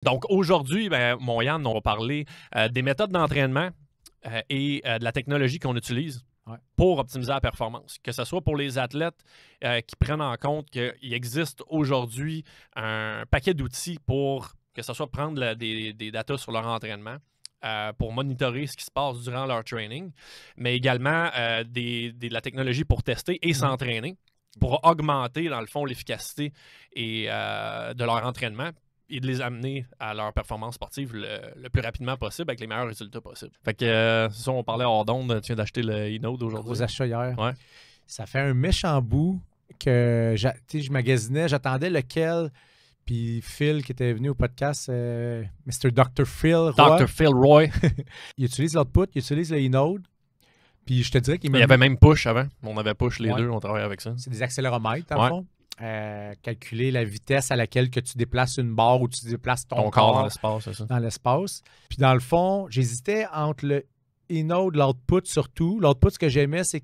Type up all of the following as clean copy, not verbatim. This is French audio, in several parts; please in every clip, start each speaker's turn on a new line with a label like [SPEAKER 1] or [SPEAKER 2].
[SPEAKER 1] Donc aujourd'hui, mon Yann, on va parler des méthodes d'entraînement et de la technologie qu'on utilise pour optimiser la performance. Que ce soit pour les athlètes qui prennent en compte qu'il existe aujourd'hui un paquet d'outils pour que ce soit prendre des datas sur leur entraînement, pour monitorer ce qui se passe durant leur training, mais également de la technologie pour tester et s'entraîner, pour augmenter, dans le fond, l'efficacité de leur entraînement et de les amener à leur performance sportive le plus rapidement possible avec les meilleurs résultats possibles. Fait que, c'est ça, on parlait hors d'onde, tu viens d'acheter le e-Node aujourd'hui.
[SPEAKER 2] Gros achat hier.
[SPEAKER 1] Ouais.
[SPEAKER 2] Ça fait un méchant bout que je magasinais, j'attendais lequel, puis Phil qui était venu au podcast, Mr. Dr. Phil Roy.
[SPEAKER 1] Dr. Phil Roy.
[SPEAKER 2] Il utilise l'output, il utilise le e-Node, puis je te dirais qu'il
[SPEAKER 1] Il y avait même Push avant. On avait Push les deux, on travaillait avec ça.
[SPEAKER 2] C'est des accéléromètres, dans le fond. Calculer la vitesse à laquelle que tu déplaces une barre ou tu déplaces ton corps
[SPEAKER 1] dans l'espace, c'est ça.
[SPEAKER 2] Dans l'espace. Puis dans le fond, j'hésitais entre le e-Node, l'output surtout. L'output, ce que j'aimais, c'est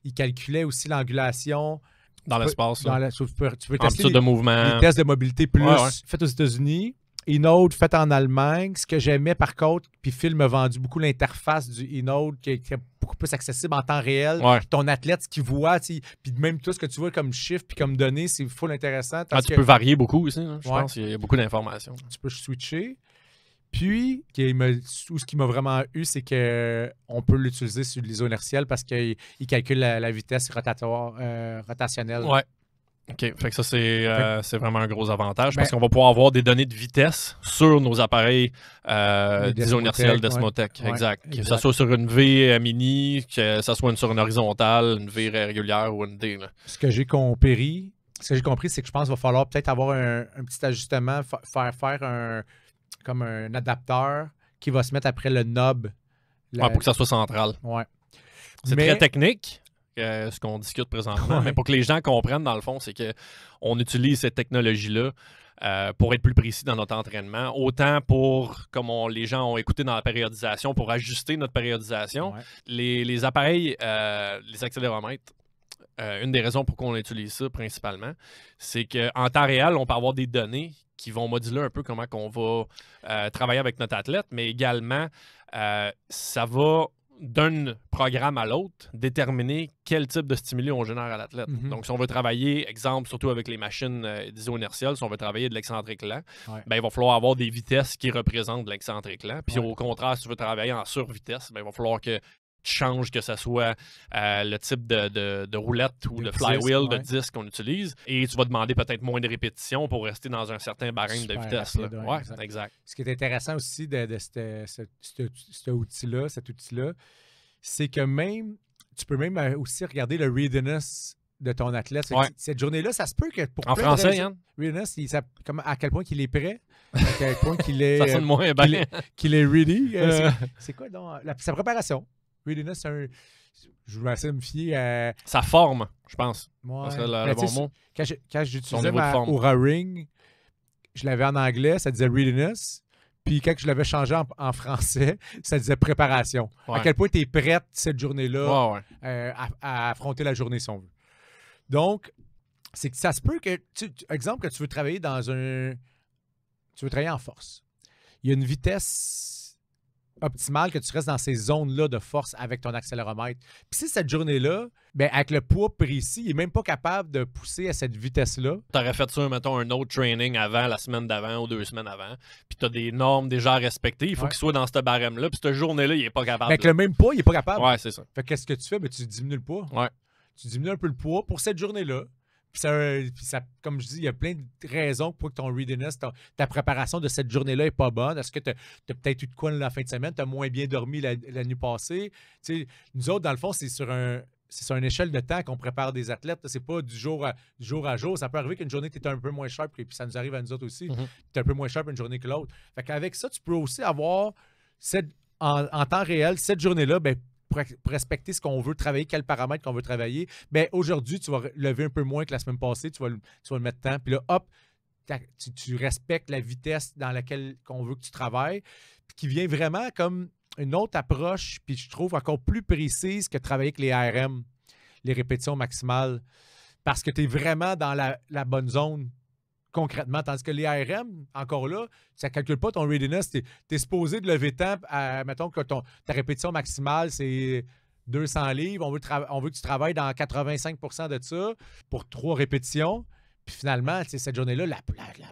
[SPEAKER 2] il calculait aussi l'angulation.
[SPEAKER 1] Dans l'espace.
[SPEAKER 2] Tu peux tester
[SPEAKER 1] de mouvement.
[SPEAKER 2] les tests de mobilité plus faits aux États-Unis. e-Node fait en Allemagne. Ce que j'aimais par contre, puis Phil m'a vendu beaucoup l'interface du e-Node qui est beaucoup plus accessible en temps réel. Ton athlète, ce qu'il voit, puis même tout ce que tu vois comme chiffre puis comme données, c'est full intéressant.
[SPEAKER 1] Tu peux varier beaucoup aussi. Je pense qu'il y a beaucoup d'informations.
[SPEAKER 2] Tu peux switcher. Puis, ce qui m'a vraiment eu, c'est qu'on peut l'utiliser sur l'ISO inertiel parce qu'il calcule la vitesse rotationnelle.
[SPEAKER 1] Ouais. OK. Fait que ça, c'est vraiment un gros avantage parce qu'on va pouvoir avoir des données de vitesse sur nos appareils d'ISO inertiel Desmotech. Exact. Que ce soit sur une V mini, que ce soit sur une horizontale, une V régulière ou une D. Là.
[SPEAKER 2] Ce que j'ai compris, c'est que je pense qu'il va falloir peut-être avoir un petit ajustement, faire comme un adapteur qui va se mettre après le knob.
[SPEAKER 1] Pour que ça soit central.
[SPEAKER 2] Ouais.
[SPEAKER 1] C'est très technique, ce qu'on discute présentement, mais pour que les gens comprennent, dans le fond, c'est qu'on utilise cette technologie-là pour être plus précis dans notre entraînement, autant pour, comme les gens ont écouté dans la périodisation, pour ajuster notre périodisation. Les appareils, les accéléromètres, une des raisons pour qu'on utilise ça principalement, c'est qu'en temps réel, on peut avoir des données qui vont moduler un peu comment on va travailler avec notre athlète, mais également, ça va, d'un programme à l'autre, déterminer quel type de stimuli on génère à l'athlète. Donc, si on veut travailler, exemple, surtout avec les machines d'ISO inertiel, si on veut travailler de l'excentrique lent, il va falloir avoir des vitesses qui représentent de l'excentrique lent. Puis au contraire, si tu veux travailler en survitesse, il va falloir que tu changes, que ce soit le type de roulette ou de flywheel, de disque qu'on utilise. Et tu vas demander peut-être moins de répétitions pour rester dans un certain barème de vitesse.
[SPEAKER 2] Rapide, exact. Ce qui est intéressant aussi de cet outil-là, c'est que tu peux même aussi regarder le readiness de ton athlète. Cette journée-là, ça se peut que pour
[SPEAKER 1] en français, Yann?
[SPEAKER 2] Readiness, à quel point qu'il est prêt, à quel point qu'il est...
[SPEAKER 1] ça sonne moins bien.
[SPEAKER 2] Qu'il est ready. C'est quoi donc? Sa préparation. Readiness, je vais essayer de me fier à...
[SPEAKER 1] Sa forme, je pense.
[SPEAKER 2] Ouais.
[SPEAKER 1] C'est le bon mot.
[SPEAKER 2] Quand j'utilisais ma Oura Ring, je l'avais en anglais, ça disait readiness. Puis quand je l'avais changé en français, ça disait préparation. À quel point tu es prête cette journée-là à affronter la journée, si on veut. Donc, c'est que ça se peut que... exemple, que tu veux travailler tu veux travailler en force. Il y a une vitesse optimal que tu restes dans ces zones-là de force avec ton accéléromètre. Puis si cette journée-là, avec le poids précis, il n'est même pas capable de pousser à cette vitesse-là.
[SPEAKER 1] Tu aurais fait ça, mettons, un autre training avant, la semaine d'avant ou 2 semaines avant, puis tu as des normes déjà à respecter. Il faut qu'il soit dans ce barème-là, puis cette journée-là, il n'est pas capable.
[SPEAKER 2] Avec le même poids, il n'est pas capable.
[SPEAKER 1] Ouais, c'est ça.
[SPEAKER 2] Fait qu'est-ce que tu fais? Tu diminues le poids.
[SPEAKER 1] Ouais.
[SPEAKER 2] Tu diminues un peu le poids pour cette journée-là. Puis ça, comme je dis, il y a plein de raisons pour que ton readiness, ta préparation de cette journée-là n'est pas bonne. Est-ce que tu as peut-être eu de quoi la fin de semaine? Tu as moins bien dormi la nuit passée? Nous autres, dans le fond, c'est sur une échelle de temps qu'on prépare des athlètes. C'est pas du jour à jour. Ça peut arriver qu'une journée, tu es un peu moins sharp, et puis ça nous arrive à nous autres aussi. Tu es un peu moins sharp une journée que l'autre. Fait qu'avec ça, tu peux aussi avoir, en temps réel, cette journée-là, pour respecter ce qu'on veut travailler, quel paramètre qu'on veut travailler, aujourd'hui, tu vas lever un peu moins que la semaine passée, tu vas le mettre tant. Puis là, hop, tu respectes la vitesse dans laquelle on veut que tu travailles, puis qui vient vraiment comme une autre approche, puis je trouve encore plus précise que travailler avec les ARM, les répétitions maximales, parce que tu es vraiment dans la bonne zone concrètement. Tandis que les ARM, encore là, ça ne calcule pas ton readiness. Tu es supposé de lever temps, mettons que ta répétition maximale, c'est 200 livres. On veut que tu travailles dans 85 de ça pour 3 répétitions. Puis finalement, cette journée-là, la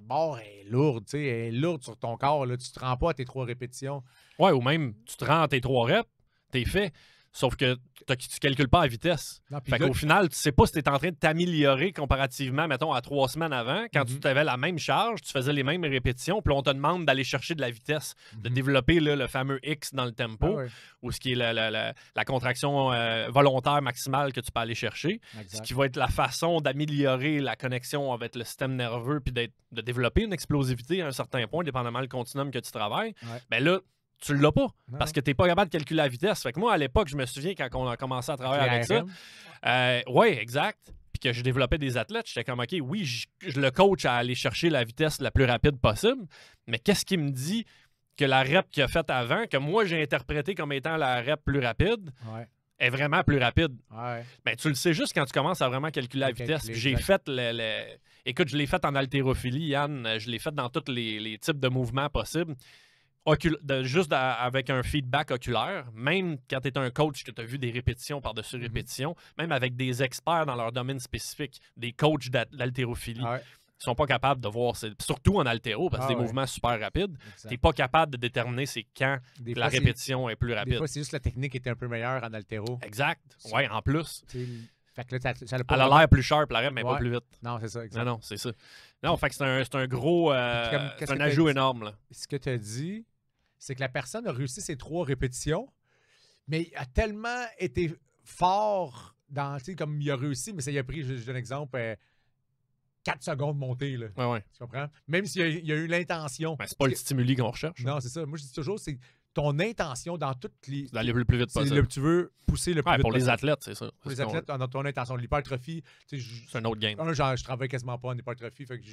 [SPEAKER 2] barre est lourde. Elle est lourde sur ton corps. Là. Tu ne te rends pas à tes 3 répétitions.
[SPEAKER 1] Ouais, ou même, tu te rends à tes 3 reps, t'es fait. Sauf que tu ne calcules pas à vitesse. Fait qu'au final, tu sais pas si tu es en train de t'améliorer comparativement, mettons, à 3 semaines avant. Quand tu avais la même charge, tu faisais les mêmes répétitions, puis on te demande d'aller chercher de la vitesse, de développer là, le fameux X dans le tempo, ou ce qui est la contraction volontaire maximale que tu peux aller chercher. Exact. Ce qui va être la façon d'améliorer la connexion avec le système nerveux, puis de développer une explosivité à un certain point, dépendamment du continuum que tu travailles. Bien là, tu l'as pas, parce que tu n'es pas capable de calculer la vitesse. Fait que moi, à l'époque, je me souviens quand on a commencé à travailler avec ça. Oui, exact. Puis que je développais des athlètes, j'étais comme, OK, oui, je le coach à aller chercher la vitesse la plus rapide possible, mais qu'est-ce qui me dit que la rep qu'il a faite avant, que moi, j'ai interprété comme étant la rep plus rapide, est vraiment plus rapide? Ben, tu le sais juste quand tu commences à vraiment calculer la vitesse. J'ai fait Écoute, je l'ai fait en haltérophilie, Yann. Je l'ai fait dans tous les types de mouvements possibles. Juste avec un feedback oculaire, même quand tu es un coach que tu as vu des répétitions par-dessus répétitions, même avec des experts dans leur domaine spécifique, des coachs d'haltérophilie, ils sont pas capables de voir, surtout en haltéro, parce que c'est des mouvements super rapides, tu n'es pas capable de déterminer c'est quand la répétition est plus rapide.
[SPEAKER 2] Des fois, c'est juste la technique était un peu meilleure en haltéro.
[SPEAKER 1] Exact. Oui, en plus.
[SPEAKER 2] Fait que là, elle
[SPEAKER 1] a l'air plus sharp, la rep, mais pas plus vite.
[SPEAKER 2] Non, c'est ça. Exact.
[SPEAKER 1] Non, c'est ça. Non, fait que c'est un gros... c'est un ajout énorme. Là.
[SPEAKER 2] Ce que tu as dit, c'est que la personne a réussi ses 3 répétitions, mais il a tellement été fort dans, tu sais, comme il a réussi, mais ça y a pris, je donne un exemple, 4 secondes de montée. Là.
[SPEAKER 1] Ouais.
[SPEAKER 2] Tu comprends? Même s'il y a eu l'intention.
[SPEAKER 1] Ben, c'est pas le stimuli qu'on recherche.
[SPEAKER 2] Non, c'est ça. Moi, je dis toujours, c'est ton intention dans toutes les...
[SPEAKER 1] D'aller le plus vite possible.
[SPEAKER 2] Tu veux pousser le plus vite
[SPEAKER 1] pour
[SPEAKER 2] possible.
[SPEAKER 1] Les athlètes, c'est ça.
[SPEAKER 2] Pour les athlètes, dans ton intention. L'hypertrophie...
[SPEAKER 1] C'est un autre game.
[SPEAKER 2] Je travaille quasiment pas en hypertrophie, fait que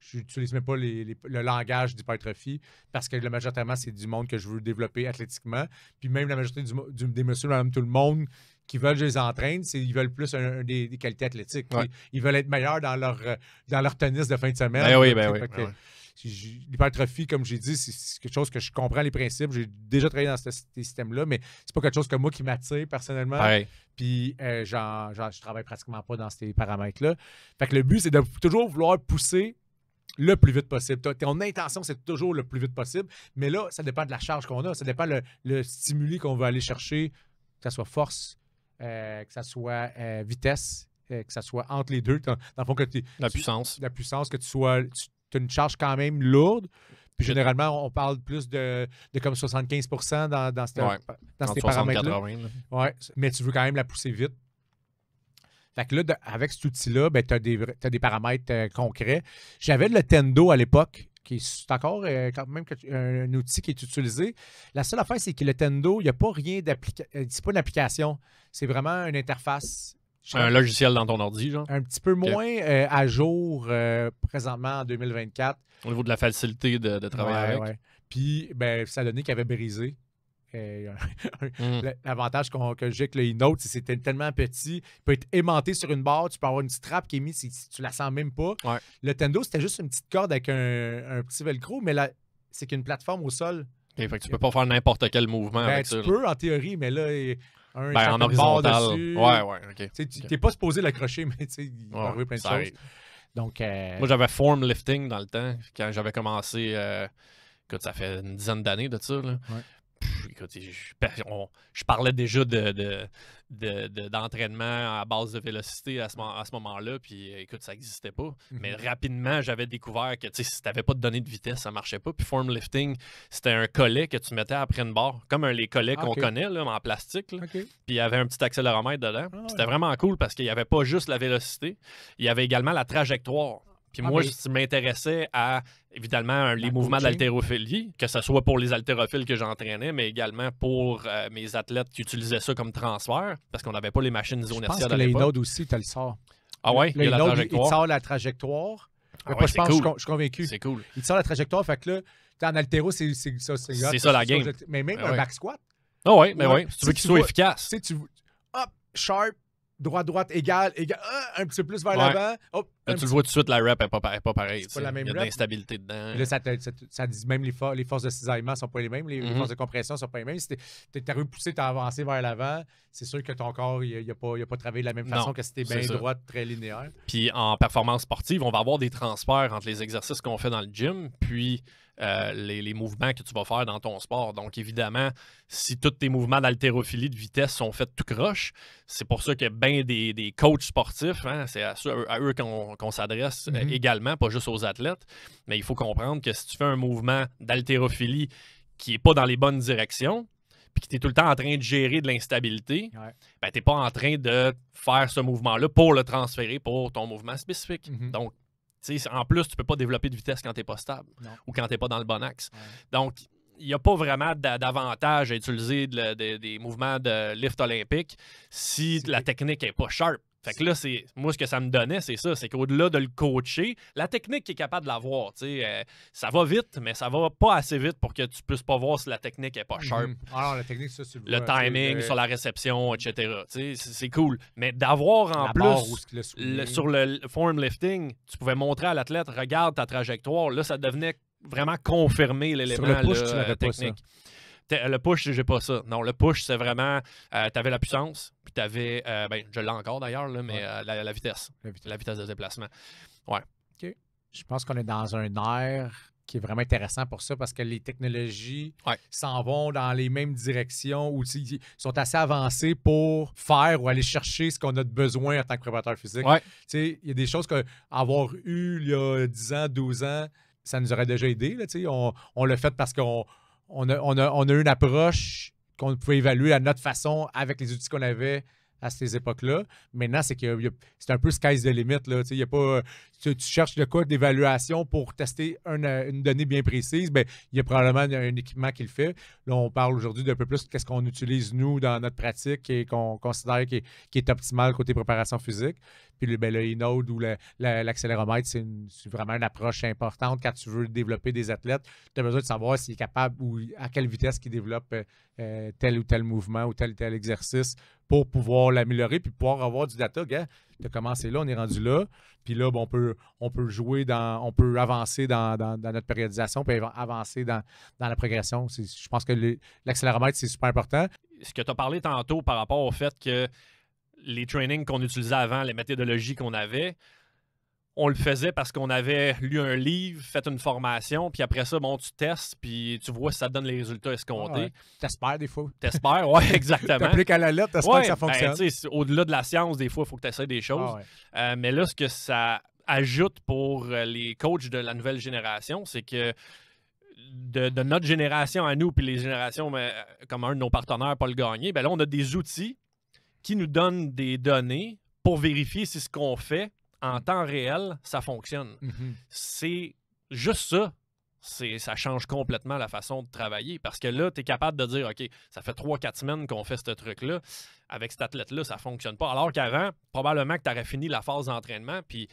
[SPEAKER 2] je n'utilise même pas le langage d'hypertrophie parce que majoritairement, c'est du monde que je veux développer athlétiquement. Puis même la majorité des messieurs, madame, tout le monde qui veulent que je les entraîne, ils veulent plus des qualités athlétiques. Ils veulent être meilleurs dans leur tennis de fin de semaine.
[SPEAKER 1] Ben oui.
[SPEAKER 2] L'hypertrophie, comme j'ai dit, c'est quelque chose que je comprends les principes. J'ai déjà travaillé dans ces systèmes-là, mais c'est pas quelque chose que moi qui m'attire personnellement. Puis je travaille pratiquement pas dans ces paramètres-là. Fait que le but, c'est de toujours vouloir pousser le plus vite possible. Ton intention, c'est toujours le plus vite possible. Mais là, ça dépend de la charge qu'on a. Ça dépend le stimuli qu'on veut aller chercher, que ça soit force, que ça soit vitesse, que ça soit entre les deux. Dans le fond,
[SPEAKER 1] puissance.
[SPEAKER 2] La puissance, que tu as une charge quand même lourde. Puis généralement, on parle plus de comme 75% dans ces paramètres-là. Ouais, mais tu veux quand même la pousser vite. Fait que là, avec cet outil-là, ben, tu as des paramètres concrets. J'avais le Tendo à l'époque, qui est encore quand même un outil qui est utilisé. La seule affaire, c'est que le Tendo, il n'y a pas rien d'application. C'est pas une application. C'est vraiment une interface.
[SPEAKER 1] Un logiciel dans ton ordi, genre?
[SPEAKER 2] Un petit peu moins à jour présentement en 2024.
[SPEAKER 1] Au niveau de la facilité de travailler avec.
[SPEAKER 2] Ouais. Puis, ben, ça a donné qu'il avait brisé. L'avantage que j'ai avec le e-note, c'est que c'est tellement petit, il peut être aimanté sur une barre, tu peux avoir une petite trappe qui est mise si tu la sens même pas. Le Tendo, c'était juste une petite corde avec un petit velcro, mais là, c'est qu'une plateforme au sol.
[SPEAKER 1] Fait que tu peux pas faire n'importe quel mouvement avec ça.
[SPEAKER 2] Tu peux en théorie, mais là,
[SPEAKER 1] en horizontal.
[SPEAKER 2] Dessus.
[SPEAKER 1] OK.
[SPEAKER 2] Tu n'es pas supposé l'accrocher, mais il peut arriver plein de choses. Donc,
[SPEAKER 1] moi, j'avais form lifting dans le temps, quand j'avais commencé, écoute, ça fait une dizaine d'années de ça. Là. Écoute, je parlais déjà d'entraînement à base de vélocité à ce moment-là, puis écoute, ça n'existait pas. Mais rapidement, j'avais découvert que si tu n'avais pas de données de vitesse, ça ne marchait pas. Puis form lifting, c'était un collet que tu mettais après une barre, comme les collets qu'on connaît, là, en plastique. Là. Puis il y avait un petit accéléromètre dedans. C'était vraiment cool parce qu'il n'y avait pas juste la vélocité, il y avait également la trajectoire. Puis moi, je m'intéressais à, évidemment, les mouvements d'haltérophilie, que ce soit pour les haltérophiles que j'entraînais, mais également pour mes athlètes qui utilisaient ça comme transfert, parce qu'on n'avait pas les machines isonertiales à l'époque.
[SPEAKER 2] Je pense que l'e-node aussi, tu le sors.
[SPEAKER 1] Ah ouais, il y a la trajectoire.
[SPEAKER 2] Il te sort la trajectoire. Je suis convaincu.
[SPEAKER 1] C'est cool.
[SPEAKER 2] Il te sort la trajectoire, fait que là, en haltéro, c'est ça.
[SPEAKER 1] C'est ça la game.
[SPEAKER 2] Mais même un back squat.
[SPEAKER 1] Ah ouais, mais oui. Si tu veux qu'il soit efficace.
[SPEAKER 2] Tu sais, hop, sharp, droite, égal, un petit peu plus vers l'avant. Hop,
[SPEAKER 1] là, tu le vois tout de suite, la rep n'est pas pareille.
[SPEAKER 2] C'est pas la même
[SPEAKER 1] il y a de
[SPEAKER 2] rep.
[SPEAKER 1] l'instabilité dedans.
[SPEAKER 2] Là, ça dit même les forces de cisaillement ne sont pas les mêmes, les forces de compression ne sont pas les mêmes. Si tu as repoussé, tu as avancé vers l'avant, c'est sûr que ton corps, il n'a pas travaillé de la même façon que si tu es bien droite, très linéaire.
[SPEAKER 1] Puis en performance sportive, on va avoir des transferts entre les exercices qu'on fait dans le gym, puis les mouvements que tu vas faire dans ton sport. Donc, évidemment, si tous tes mouvements d'haltérophilie, de vitesse sont faits tout croche, c'est pour ça que bien des coachs sportifs, hein, c'est à eux qu'on s'adresse également, pas juste aux athlètes. Mais il faut comprendre que si tu fais un mouvement d'haltérophilie qui n'est pas dans les bonnes directions, puis que tu es tout le temps en train de gérer de l'instabilité, ben, tu n'es pas en train de faire ce mouvement-là pour le transférer pour ton mouvement spécifique. Donc, en plus, tu ne peux pas développer de vitesse quand tu n'es pas stable ou quand tu n'es pas dans le bon axe. Donc, il n'y a pas vraiment d'avantage à utiliser des mouvements de lift olympique si la technique n'est pas sharp. Fait que là, moi, ce que ça me donnait, c'est ça. C'est qu'au-delà de le coacher, la technique est capable de l'avoir. Ça va vite, mais ça va pas assez vite pour que tu puisses pas voir si la technique n'est pas sharp.
[SPEAKER 2] Alors, la technique, ça, tu
[SPEAKER 1] le timing sur la réception, etc. C'est cool. Mais d'avoir en plus, sur le form lifting, tu pouvais montrer à l'athlète, regarde ta trajectoire. Là, ça devenait vraiment confirmer l'élément technique. Le push, j'ai pas ça. Non, le push, c'est vraiment, tu avais la puissance, puis tu avais, je l'ai encore d'ailleurs, mais la vitesse. La vitesse de déplacement. Ouais.
[SPEAKER 2] OK. Je pense qu'on est dans un air qui est vraiment intéressant pour ça parce que les technologies s'en vont dans les mêmes directions ou sont assez avancées pour faire ou aller chercher ce qu'on a de besoin en tant que préparateur physique. Il y a des choses qu'avoir eu il y a 10 ans, 12 ans, ça nous aurait déjà aidé. Là, on l'a fait parce qu'on a eu une approche qu'on pouvait évaluer à notre façon avec les outils qu'on avait à ces époques-là. Maintenant, c'est c'est un peu sky's the limit. Là. Y a pas, tu cherches de quoi d'évaluation pour tester une donnée bien précise. Bien, il y a probablement un équipement qui le fait. Là, on parle aujourd'hui d'un peu plus de ce qu'on utilise, nous, dans notre pratique et qu'on considère qui est optimal côté préparation physique. Puis le e-node ou l'accéléromètre, c'est vraiment une approche importante quand tu veux développer des athlètes. Tu as besoin de savoir s'il est capable ou à quelle vitesse il développe tel ou tel mouvement ou tel exercice pour pouvoir l'améliorer puis pouvoir avoir du data. Gars, tu as commencé là, on est rendu là. Puis là, on peut jouer on peut avancer dans notre périodisation, puis avancer dans la progression. Je pense que l'accéléromètre, c'est super important.
[SPEAKER 1] Ce que tu as parlé tantôt par rapport au fait que les trainings qu'on utilisait avant, les méthodologies qu'on avait, on le faisait parce qu'on avait lu un livre, fait une formation, puis après ça, tu testes, puis tu vois si ça te donne les résultats escomptés.
[SPEAKER 2] Ouais. T'espères des fois.
[SPEAKER 1] T'espères, oui, exactement.
[SPEAKER 2] T'appliques à la lettre, t'espères que ça fonctionne.
[SPEAKER 1] Au-delà de la science, des fois, il faut que tu essaies des choses. Mais là, ce que ça ajoute pour les coachs de la nouvelle génération, c'est que de notre génération à nous, puis les générations comme un de nos partenaires, Paul Gagné, là, on a des outils qui nous donnent des données pour vérifier si ce qu'on fait en temps réel, ça fonctionne. C'est juste ça. Ça change complètement la façon de travailler parce que là, tu es capable de dire, OK, ça fait 3-4 semaines qu'on fait ce truc-là. Avec cet athlète-là, ça ne fonctionne pas. Alors qu'avant, probablement que tu aurais fini la phase d'entraînement puis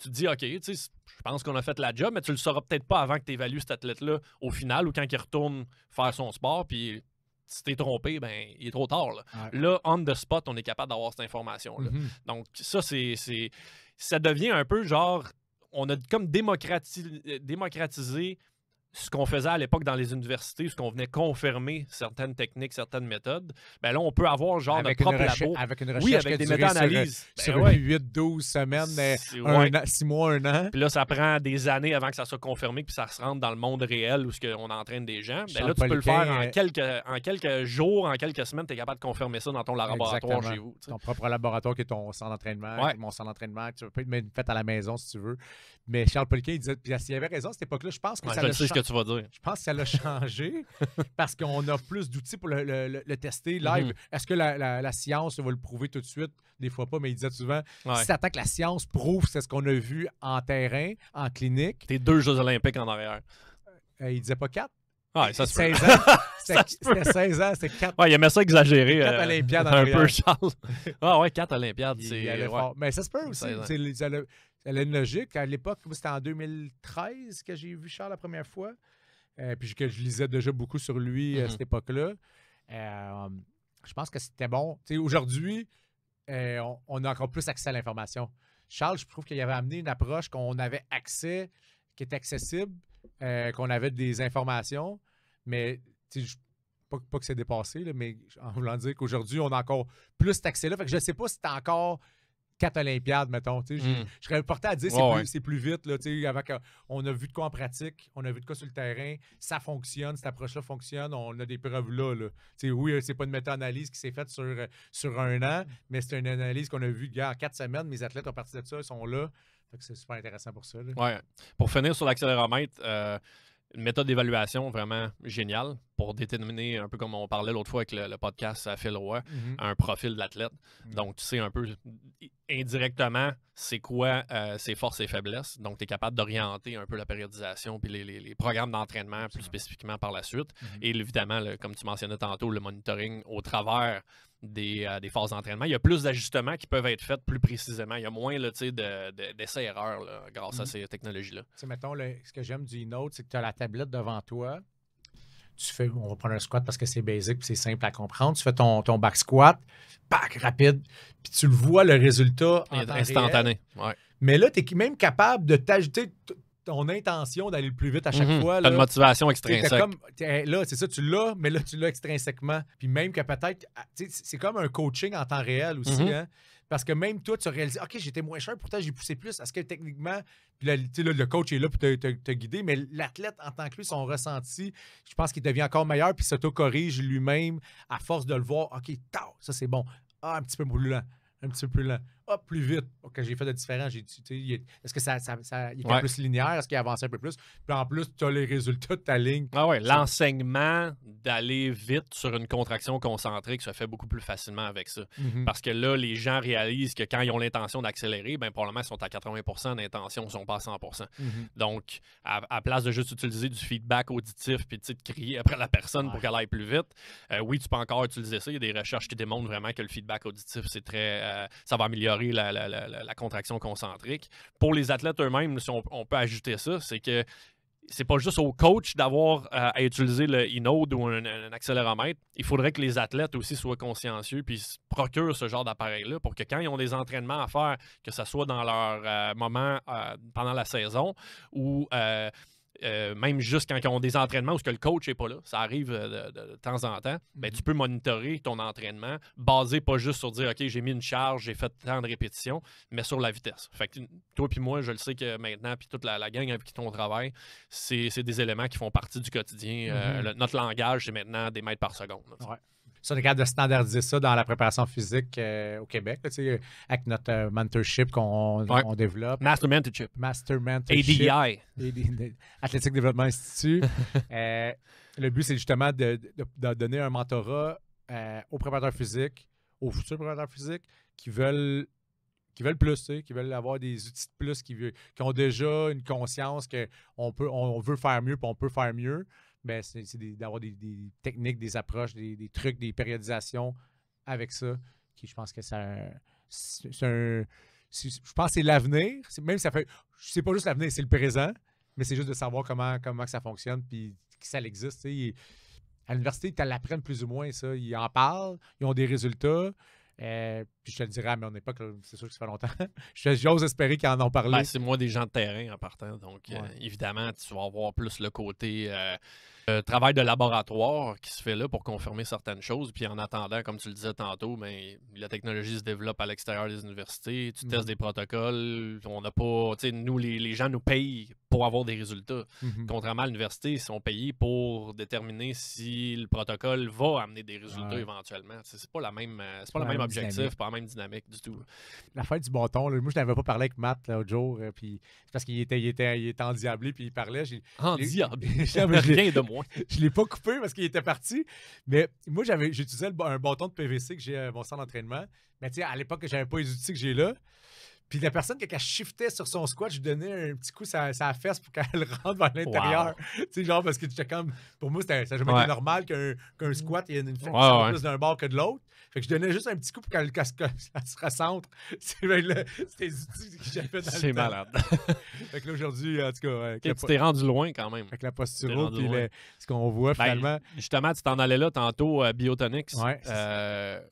[SPEAKER 1] tu te dis, OK, je pense qu'on a fait la job, mais tu le sauras peut-être pas avant que tu évalues cet athlète-là au final ou quand il retourne faire son sport puis si t'es trompé, il est trop tard. Là, on the spot, on est capable d'avoir cette information-là. Donc, ça, ça devient un peu genre, on a comme démocratisé ce qu'on faisait à l'époque dans les universités, ce qu'on venait confirmer certaines techniques, certaines méthodes. Là, on peut avoir genre notre propre labo.
[SPEAKER 2] Avec une recherche
[SPEAKER 1] oui, avec des méta-analyses.
[SPEAKER 2] Sur 8-12 semaines, 6 mois, 1 an.
[SPEAKER 1] Puis là, ça prend des années avant que ça soit confirmé puis ça se rentre dans le monde réel où on entraîne des gens. Là, tu peux le faire en quelques jours, en quelques semaines, tu es capable de confirmer ça dans ton laboratoire chez vous.
[SPEAKER 2] Ton propre laboratoire qui est ton centre d'entraînement, mon centre d'entraînement, tu peux être fait à la maison si tu veux. Mais Charles Poliquin, il disait, puis s'il avait raison à cette époque-là, je pense que ça
[SPEAKER 1] je sais ce que tu vas dire.
[SPEAKER 2] Je pense que ça l'a changé parce qu'on a plus d'outils pour le tester live. Est-ce que la science va le prouver tout de suite? Des fois pas, mais il disait souvent, si tu attends que la science prouve c'est ce qu'on a vu en terrain, en clinique.
[SPEAKER 1] T'es 2 Jeux olympiques en arrière.
[SPEAKER 2] Il disait pas 4?
[SPEAKER 1] Ouais, ça se
[SPEAKER 2] 16 ans. C'était 16 ans, c'était 4.
[SPEAKER 1] Ouais, il aimait ça exagérer.
[SPEAKER 2] 4 Olympiades en
[SPEAKER 1] un
[SPEAKER 2] arrière.
[SPEAKER 1] peu, Charles. Ah ouais, 4 Olympiades.
[SPEAKER 2] Mais ça se peut aussi. Elle a une logique. À l'époque, c'était en 2013 que j'ai vu Charles la première fois. Puis que je lisais déjà beaucoup sur lui à cette époque-là. Je pense que c'était bon. Aujourd'hui, on a encore plus accès à l'information. Charles, je trouve qu'il avait amené une approche qu'on avait accès, qui était accessible, qu'on avait des informations, mais pas que c'est dépassé, là, mais en voulant dire qu'aujourd'hui, on a encore plus cet accès-là. Fait que je ne sais pas si c'est encore 4 Olympiades, mettons. Je serais porté à dire que c'est plus vite. Là, avec, on a vu de quoi en pratique, on a vu de quoi sur le terrain, ça fonctionne, cette approche-là fonctionne, on a des preuves là. Oui, c'est pas une méta-analyse qui s'est faite sur un an, mais c'est une analyse qu'on a vue en 4 semaines. Mes athlètes ont parti de ça, ils sont là. Fait que c'est super intéressant pour ça. Là.
[SPEAKER 1] Ouais. Pour finir sur l'accéléromètre, une méthode d'évaluation vraiment géniale pour déterminer, un peu comme on parlait l'autre fois avec le podcast à Phil Roy, un profil de l'athlète. Donc, tu sais un peu indirectement c'est quoi ses forces et faiblesses. Donc, tu es capable d'orienter un peu la périodisation puis les programmes d'entraînement plus spécifiquement par la suite. Et évidemment, comme tu mentionnais tantôt, le monitoring au travers des phases d'entraînement. Il y a plus d'ajustements qui peuvent être faits plus précisément. Il y a moins d'essais-erreurs grâce à ces technologies-là.
[SPEAKER 2] Mettons, ce que j'aime du e-note, c'est que tu as la tablette devant toi. Tu fais, on va prendre un squat parce que c'est basic et c'est simple à comprendre. Tu fais ton back squat, rapide, puis tu le vois, le résultat
[SPEAKER 1] instantané. Ouais.
[SPEAKER 2] Mais là, tu es même capable de t'ajouter ton intention d'aller le plus vite à chaque fois.
[SPEAKER 1] Tu as une motivation extrinsèque.
[SPEAKER 2] Là, c'est ça, tu l'as, mais là, tu l'as extrinsèquement. Puis même que peut-être, c'est comme un coaching en temps réel aussi, hein? Parce que même toi, tu réalises, OK, j'étais moins cher, pourtant j'ai poussé plus. Est-ce que techniquement, puis là, le coach est là pour te guider, mais l'athlète, en tant que lui, son ressenti, je pense qu'il devient encore meilleur, puis s'auto-corrige lui-même à force de le voir. OK, ça c'est bon. Un petit peu plus lent. Un petit peu plus lent. Plus vite. OK, j'ai fait de différent. Est-ce que il était plus linéaire? Est-ce qu'il avancé un peu plus? Puis en plus, tu as les résultats de ta ligne.
[SPEAKER 1] Ah ouais, l'enseignement d'aller vite sur une contraction concentrique se fait beaucoup plus facilement avec ça. Parce que là, les gens réalisent que quand ils ont l'intention d'accélérer, bien, probablement, ils sont à 80% d'intention, ils ne sont pas à 100%. Donc, à place de juste utiliser du feedback auditif puis de crier après la personne pour qu'elle aille plus vite, oui, tu peux encore utiliser ça. Il y a des recherches qui démontrent vraiment que le feedback auditif, c'est très... ça va améliorer la contraction concentrique. Pour les athlètes eux-mêmes, si on peut ajouter ça, c'est que c'est pas juste au coach d'avoir à utiliser le e-node ou un accéléromètre. Il faudrait que les athlètes aussi soient consciencieux puis se procurent ce genre d'appareil-là pour que quand ils ont des entraînements à faire, que ce soit dans leur moment pendant la saison ou même juste quand ils ont des entraînements où le coach n'est pas là, ça arrive de temps en temps, ben, tu peux monitorer ton entraînement basé pas juste sur dire « OK, j'ai mis une charge, j'ai fait tant de répétitions », mais sur la vitesse. Fait que toi puis moi, je le sais que maintenant, puis toute la gang avec qui on travaille, c'est des éléments qui font partie du quotidien. Notre langage, c'est maintenant des mètres par seconde.
[SPEAKER 2] Ouais. Ça, on est capable de standardiser ça dans la préparation physique au Québec, là, avec notre mentorship qu'on développe.
[SPEAKER 1] Master Mentorship.
[SPEAKER 2] ADI. Athletic Development Institute. Le but, c'est justement de donner un mentorat aux préparateurs physiques, aux futurs préparateurs physiques qui veulent plus, qui veulent avoir des outils de plus, qui ont déjà une conscience qu'on veut faire mieux et on peut faire mieux. Ben, c'est d'avoir des techniques, des approches, des trucs, des périodisations avec ça, qui je pense que je pense que c'est l'avenir. Même ça fait, c'est pas juste l'avenir, c'est le présent, mais c'est juste de savoir comment ça fonctionne puis que ça existe. À l'université, ils l'apprennent plus ou moins ça. Ils en parlent, ils ont des résultats. Puis je te le dirais à mon époque, là, c'est sûr que ça fait longtemps. J'ose espérer qu'ils en ont parlé.
[SPEAKER 1] Ben, c'est moi des gens de terrain en partant. Donc, évidemment, tu vas avoir plus le côté travail de laboratoire qui se fait là pour confirmer certaines choses. Puis en attendant, comme tu le disais tantôt, ben, la technologie se développe à l'extérieur des universités. Tu testes des protocoles. On n'a pas. Nous, les gens nous payent pour avoir des résultats. Contrairement à l'université, ils sont payés pour déterminer si le protocole va amener des résultats éventuellement. C'est pas la même, le même objectif, pas la même dynamique du tout.
[SPEAKER 2] La fête du bâton, là, moi, je n'avais pas parlé avec Matt l'autre jour, puis c'est parce qu'il était endiablé, puis il parlait.
[SPEAKER 1] Endiablé? Rien de moins.
[SPEAKER 2] Je ne l'ai pas coupé parce qu'il était parti. Mais moi, j'utilisais un bâton de PVC que j'ai à mon centre d'entraînement. Mais tu sais, à l'époque, je n'avais pas les outils que j'ai là. Puis la personne, quand elle shiftait sur son squat, je lui donnais un petit coup sur la fesse pour qu'elle rentre vers l'intérieur. Tu sais, genre, parce que j'étais comme. Pour moi, ça n'a jamais été normal qu'un squat, il y ait une flexion plus d'un bord que de l'autre. Fait que je donnais juste un petit coup pour qu'elle se recentre. C'était les outils que j'avais dans le temps.
[SPEAKER 1] C'est malade.
[SPEAKER 2] Fait que là, aujourd'hui, en tout cas.
[SPEAKER 1] Tu t'es rendu loin quand même.
[SPEAKER 2] Avec la posturo, puis ce qu'on voit finalement.
[SPEAKER 1] Justement, tu t'en allais là tantôt, Biotonix.
[SPEAKER 2] Ouais,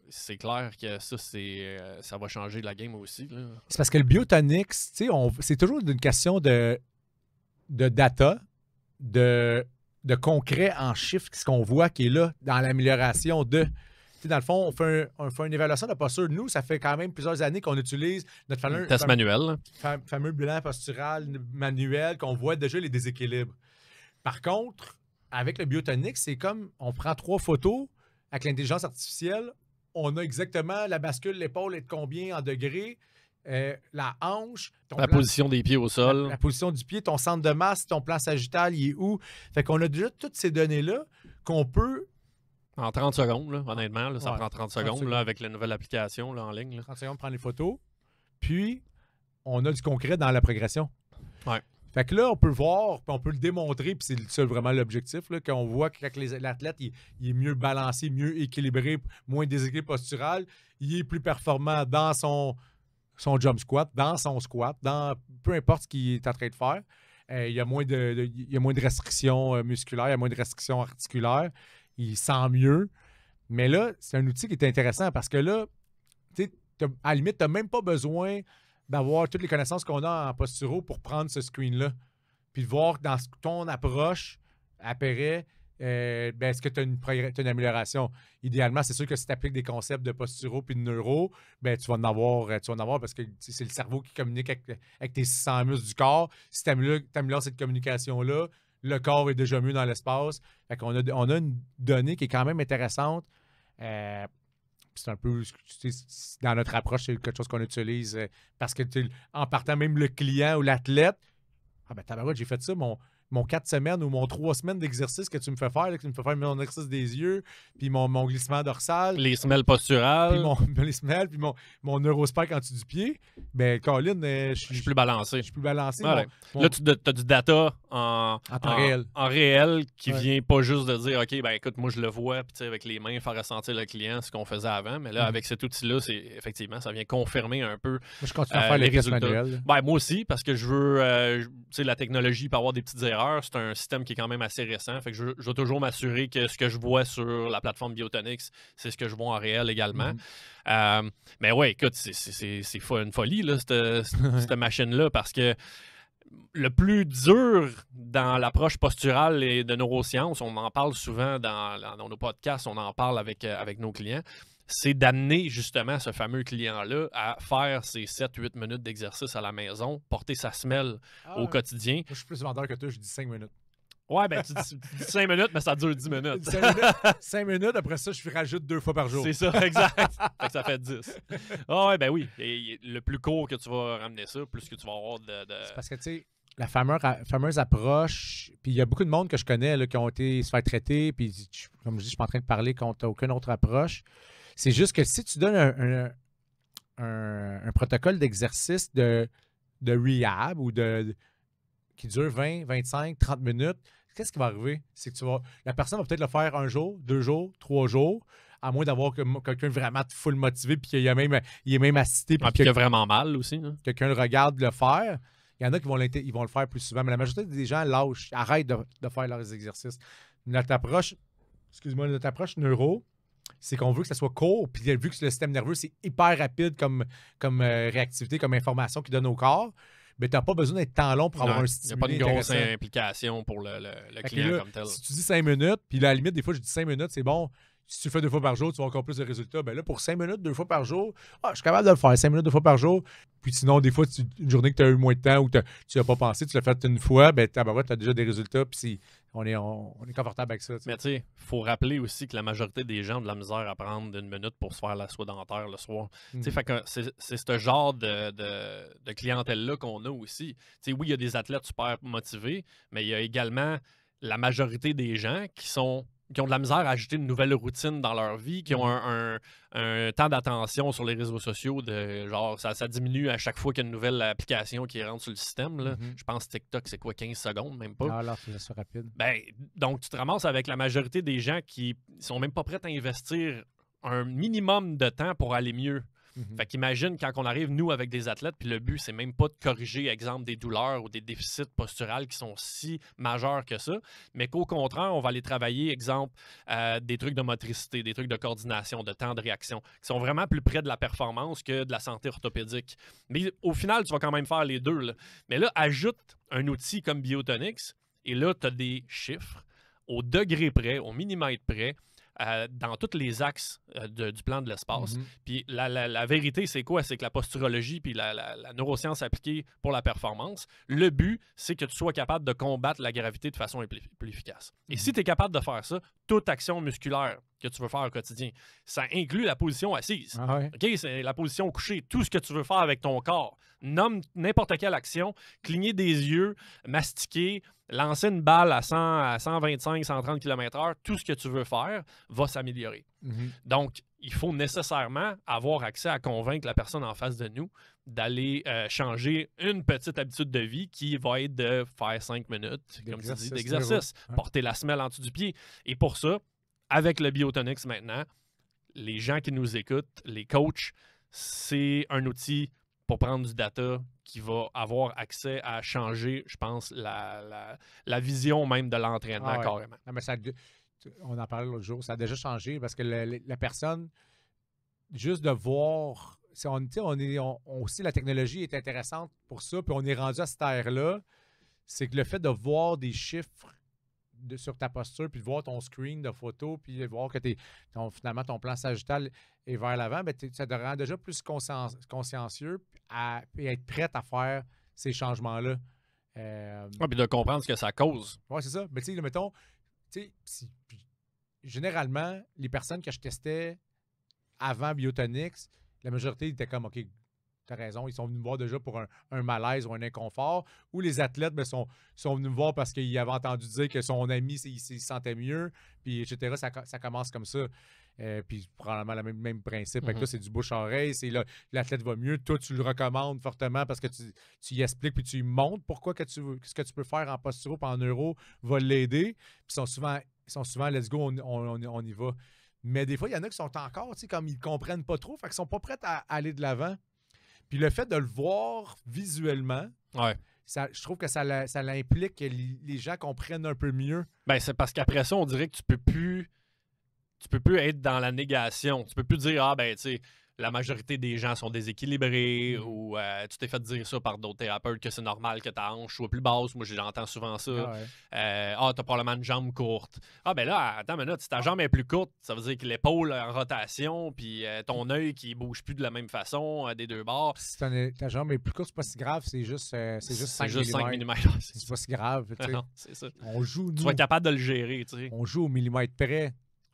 [SPEAKER 1] c'est clair que ça va changer la game aussi. Là.
[SPEAKER 2] C'est parce que le Biotonix, tu sais, c'est toujours une question de data, de concret en chiffres, ce qu'on voit qui est là dans l'amélioration de. Dans le fond, on fait une évaluation de posture. Nous, ça fait quand même plusieurs années qu'on utilise notre fameux
[SPEAKER 1] test manuel.
[SPEAKER 2] Fameux bilan postural manuel, qu'on voit déjà les déséquilibres. Par contre, avec le Biotonix, c'est comme on prend 3 photos avec l'intelligence artificielle, on a exactement la bascule, l'épaule est de combien en degrés, la hanche,
[SPEAKER 1] la position des pieds au sol.
[SPEAKER 2] La position du pied, ton centre de masse, ton plan sagittal, il est où? Fait qu'on a déjà toutes ces données-là qu'on peut.
[SPEAKER 1] En 30 secondes, là, honnêtement. Là, ça prend 30 secondes là, avec la nouvelle application là, en ligne. Là.
[SPEAKER 2] 30 secondes, prendre les photos. Puis, on a du concret dans la progression.
[SPEAKER 1] Ouais.
[SPEAKER 2] Fait que là, on peut voir, puis on peut le démontrer, puis c'est vraiment l'objectif, là, qu'on voit que quand l'athlète il est mieux balancé, mieux équilibré, moins déséquilibre postural, il est plus performant dans son jump squat, dans son squat, dans peu importe ce qu'il est en train de faire. Il y a moins de restrictions musculaires, il y a moins de restrictions articulaires. Il sent mieux. Mais là, c'est un outil qui est intéressant parce que là, à la limite, tu n'as même pas besoin d'avoir toutes les connaissances qu'on a en posturo pour prendre ce screen-là. Puis de voir dans ton approche après, est-ce que tu as une amélioration? Idéalement, c'est sûr que si tu appliques des concepts de posturo puis de neuro, tu vas en avoir parce que c'est le cerveau qui communique avec tes 600 muscles du corps. Si tu améliores cette communication-là, le corps est déjà mieux dans l'espace. Fait qu'on on a une donnée qui est quand même intéressante. C'est un peu dans notre approche, c'est quelque chose qu'on utilise parce que en partant même le client ou l'athlète, tabarouette, j'ai fait ça, mon 4 semaines ou mon 3 semaines d'exercice que tu me fais faire, là, que tu me fais faire mon exercice des yeux, puis mon glissement dorsal.
[SPEAKER 1] Les semelles posturales.
[SPEAKER 2] Puis les semelles, puis mon neurospike en dessous du pied. Colin, je suis plus balancé. Je suis plus balancé.
[SPEAKER 1] Ouais. Là, tu as du data en
[SPEAKER 2] temps réel.
[SPEAKER 1] En réel qui vient pas juste de dire, OK, écoute, moi, je le vois, puis avec les mains, faire ressentir le client ce qu'on faisait avant. Mais là, avec cet outil-là, effectivement, ça vient confirmer un peu. Moi,
[SPEAKER 2] je continue à faire les tests manuels.
[SPEAKER 1] Moi aussi, parce que je veux, la technologie peut avoir des petites erreurs. C'est un système qui est quand même assez récent. Fait que je veux toujours m'assurer que ce que je vois sur la plateforme Biotonix, c'est ce que je vois en réel également. Mais ouais, écoute, c'est une folie, là, cette machine-là, parce que le plus dur dans l'approche posturale et de neurosciences, on en parle souvent dans nos podcasts, on en parle avec nos clients, c'est d'amener justement ce fameux client-là à faire ses 7-8 minutes d'exercice à la maison, porter sa semelle au quotidien.
[SPEAKER 2] Moi, je suis plus vendeur que toi, je dis 5 minutes.
[SPEAKER 1] Ouais, tu dis 5 minutes, mais ça dure 10 minutes.
[SPEAKER 2] 5 minutes, après ça, je rajoute 2 fois par jour.
[SPEAKER 1] C'est ça, exact. Fait que ça fait 10. Oui. Et le plus court que tu vas ramener ça, plus que tu vas avoir de...
[SPEAKER 2] C'est parce que, tu sais, la fameuse approche, puis il y a beaucoup de monde que je connais là, qui ont été se faire traiter, puis comme je dis, je suis pas en train de parler contre aucune autre approche. C'est juste que si tu donnes un protocole d'exercice de rehab ou qui dure 20, 25, 30 minutes, qu'est-ce qui va arriver? C'est que la personne va peut-être le faire 1 jour, 2 jours, 3 jours, à moins d'avoir quelqu'un vraiment full motivé puis il est même assisté.
[SPEAKER 1] Puis qu'il a vraiment mal aussi. Hein?
[SPEAKER 2] Quelqu'un le regarde le faire. Il y en a qui vont le faire plus souvent, mais la majorité des gens lâchent, arrêtent de faire leurs exercices. Notre approche neuro, c'est qu'on veut que ça soit court, puis vu que le système nerveux, c'est hyper rapide comme réactivité, comme information qu'il donne au corps, mais tu n'as pas besoin d'être tant long pour avoir un stimulé.
[SPEAKER 1] Il n'y a pas de grosse implication pour le client comme tel.
[SPEAKER 2] Si tu dis 5 minutes, puis à la limite, des fois, je dis 5 minutes, c'est bon. Si tu le fais 2 fois par jour, tu vas encore plus de résultats. Là, pour 5 minutes, 2 fois par jour, je suis capable de le faire. 5 minutes, 2 fois par jour. Puis sinon, des fois, une journée que tu as eu moins de temps ou que tu n'as pas pensé, tu l'as fait une fois, tu as déjà des résultats. Puis on est confortable avec ça. T'sais.
[SPEAKER 1] Mais tu sais, il faut rappeler aussi que la majorité des gens ont de la misère à prendre 1 minute pour se faire la soie dentaire le soir. Fait que c'est ce genre de clientèle-là qu'on a aussi. Oui, il y a des athlètes super motivés, mais il y a également la majorité des gens qui sont qui ont de la misère à ajouter une nouvelle routine dans leur vie, qui ont un temps d'attention sur les réseaux sociaux de genre ça diminue à chaque fois qu'il y a une nouvelle application qui rentre sur le système. Là. Je pense que TikTok, c'est quoi, 15 secondes, même pas?
[SPEAKER 2] Ah, là, c'est rapide.
[SPEAKER 1] Ben, donc, tu te ramasses avec la majorité des gens qui sont même pas prêts à investir un minimum de temps pour aller mieux. Fait qu'imagine quand on arrive, nous, avec des athlètes, puis le but, c'est même pas de corriger, exemple, des douleurs ou des déficits posturales qui sont si majeurs que ça, mais qu'au contraire, on va aller travailler, exemple, des trucs de motricité, des trucs de coordination, de temps de réaction, qui sont vraiment plus près de la performance que de la santé orthopédique. Mais au final, tu vas quand même faire les deux. Là. Mais là, ajoute un outil comme Biotonix, et là, tu as des chiffres au degré près, au millimètre près, dans tous les axes du plan de l'espace. Puis la vérité, c'est quoi? C'est que la posturologie puis la neuroscience appliquée pour la performance, le but, c'est que tu sois capable de combattre la gravité de façon plus efficace. Et si tu es capable de faire ça, toute action musculaire que tu veux faire au quotidien, ça inclut la position assise.
[SPEAKER 2] Ah ouais.
[SPEAKER 1] OK? C'est la position couchée. Tout ce que tu veux faire avec ton corps. Nomme n'importe quelle action, cligner des yeux, mastiquer, lancer une balle à 125, 130 km/h, tout ce que tu veux faire va s'améliorer. Donc, il faut nécessairement avoir accès à convaincre la personne en face de nous d'aller changer une petite habitude de vie qui va être de faire 5 minutes, comme tu dis, d'exercice, porter la semelle en dessous du pied. Et pour ça, avec le Biotonix maintenant, les gens qui nous écoutent, les coachs, c'est un outil pour prendre du data qui va avoir accès à changer, je pense, la vision même de l'entraînement carrément.
[SPEAKER 2] Non, mais on en parlait l'autre jour, ça a déjà changé parce que la personne, juste de voir, aussi la technologie est intéressante pour ça, puis on est rendu à cette ère-là, c'est que le fait de voir des chiffres sur ta posture, puis de voir ton screen de photo, puis de voir que finalement ton plan sagittal est vers l'avant, ben ça te rend déjà plus consciencieux et être prêt à faire ces changements-là.
[SPEAKER 1] Puis de comprendre ce que ça cause.
[SPEAKER 2] Oui, c'est ça. Mais tu sais, mettons, généralement, les personnes que je testais avant Biotonix, la majorité étaient comme, OK, t'as raison, ils sont venus me voir déjà pour un malaise ou un inconfort. Ou les athlètes sont venus me voir parce qu'ils avaient entendu dire que son ami, il se sentait mieux, puis etc. Ça commence comme ça. Puis probablement le même principe. Fait que là, c'est du bouche-oreille, c'est là, l'athlète va mieux. Toi, tu le recommandes fortement parce que tu y expliques puis tu lui montres pourquoi ce que tu peux faire en posturo et en neuro va l'aider. Puis ils sont souvent let's go, on y va. Mais des fois, il y en a qui sont encore, comme ils ne comprennent pas trop, fait qu'ils sont pas prêts à aller de l'avant. Puis le fait de le voir visuellement, je trouve que ça l'implique que les gens comprennent un peu mieux.
[SPEAKER 1] Ben, c'est parce qu'après ça, on dirait que tu peux plus être dans la négation. Tu peux plus dire, tu sais, la majorité des gens sont déséquilibrés ou tu t'es fait dire ça par d'autres thérapeutes que c'est normal que ta hanche soit plus basse. Moi, j'entends souvent ça. T'as probablement une jambe courte. Ben là, attends une minute, si ta jambe est plus courte, ça veut dire que l'épaule est en rotation puis ton œil qui bouge plus de la même façon des deux bords.
[SPEAKER 2] Si ta jambe est plus courte, c'est pas si grave, c'est juste 5 mm. C'est pas si grave.
[SPEAKER 1] Non, c'est ça.
[SPEAKER 2] Tu
[SPEAKER 1] vas être capable de le gérer. T'sais.
[SPEAKER 2] On joue au millimètre près.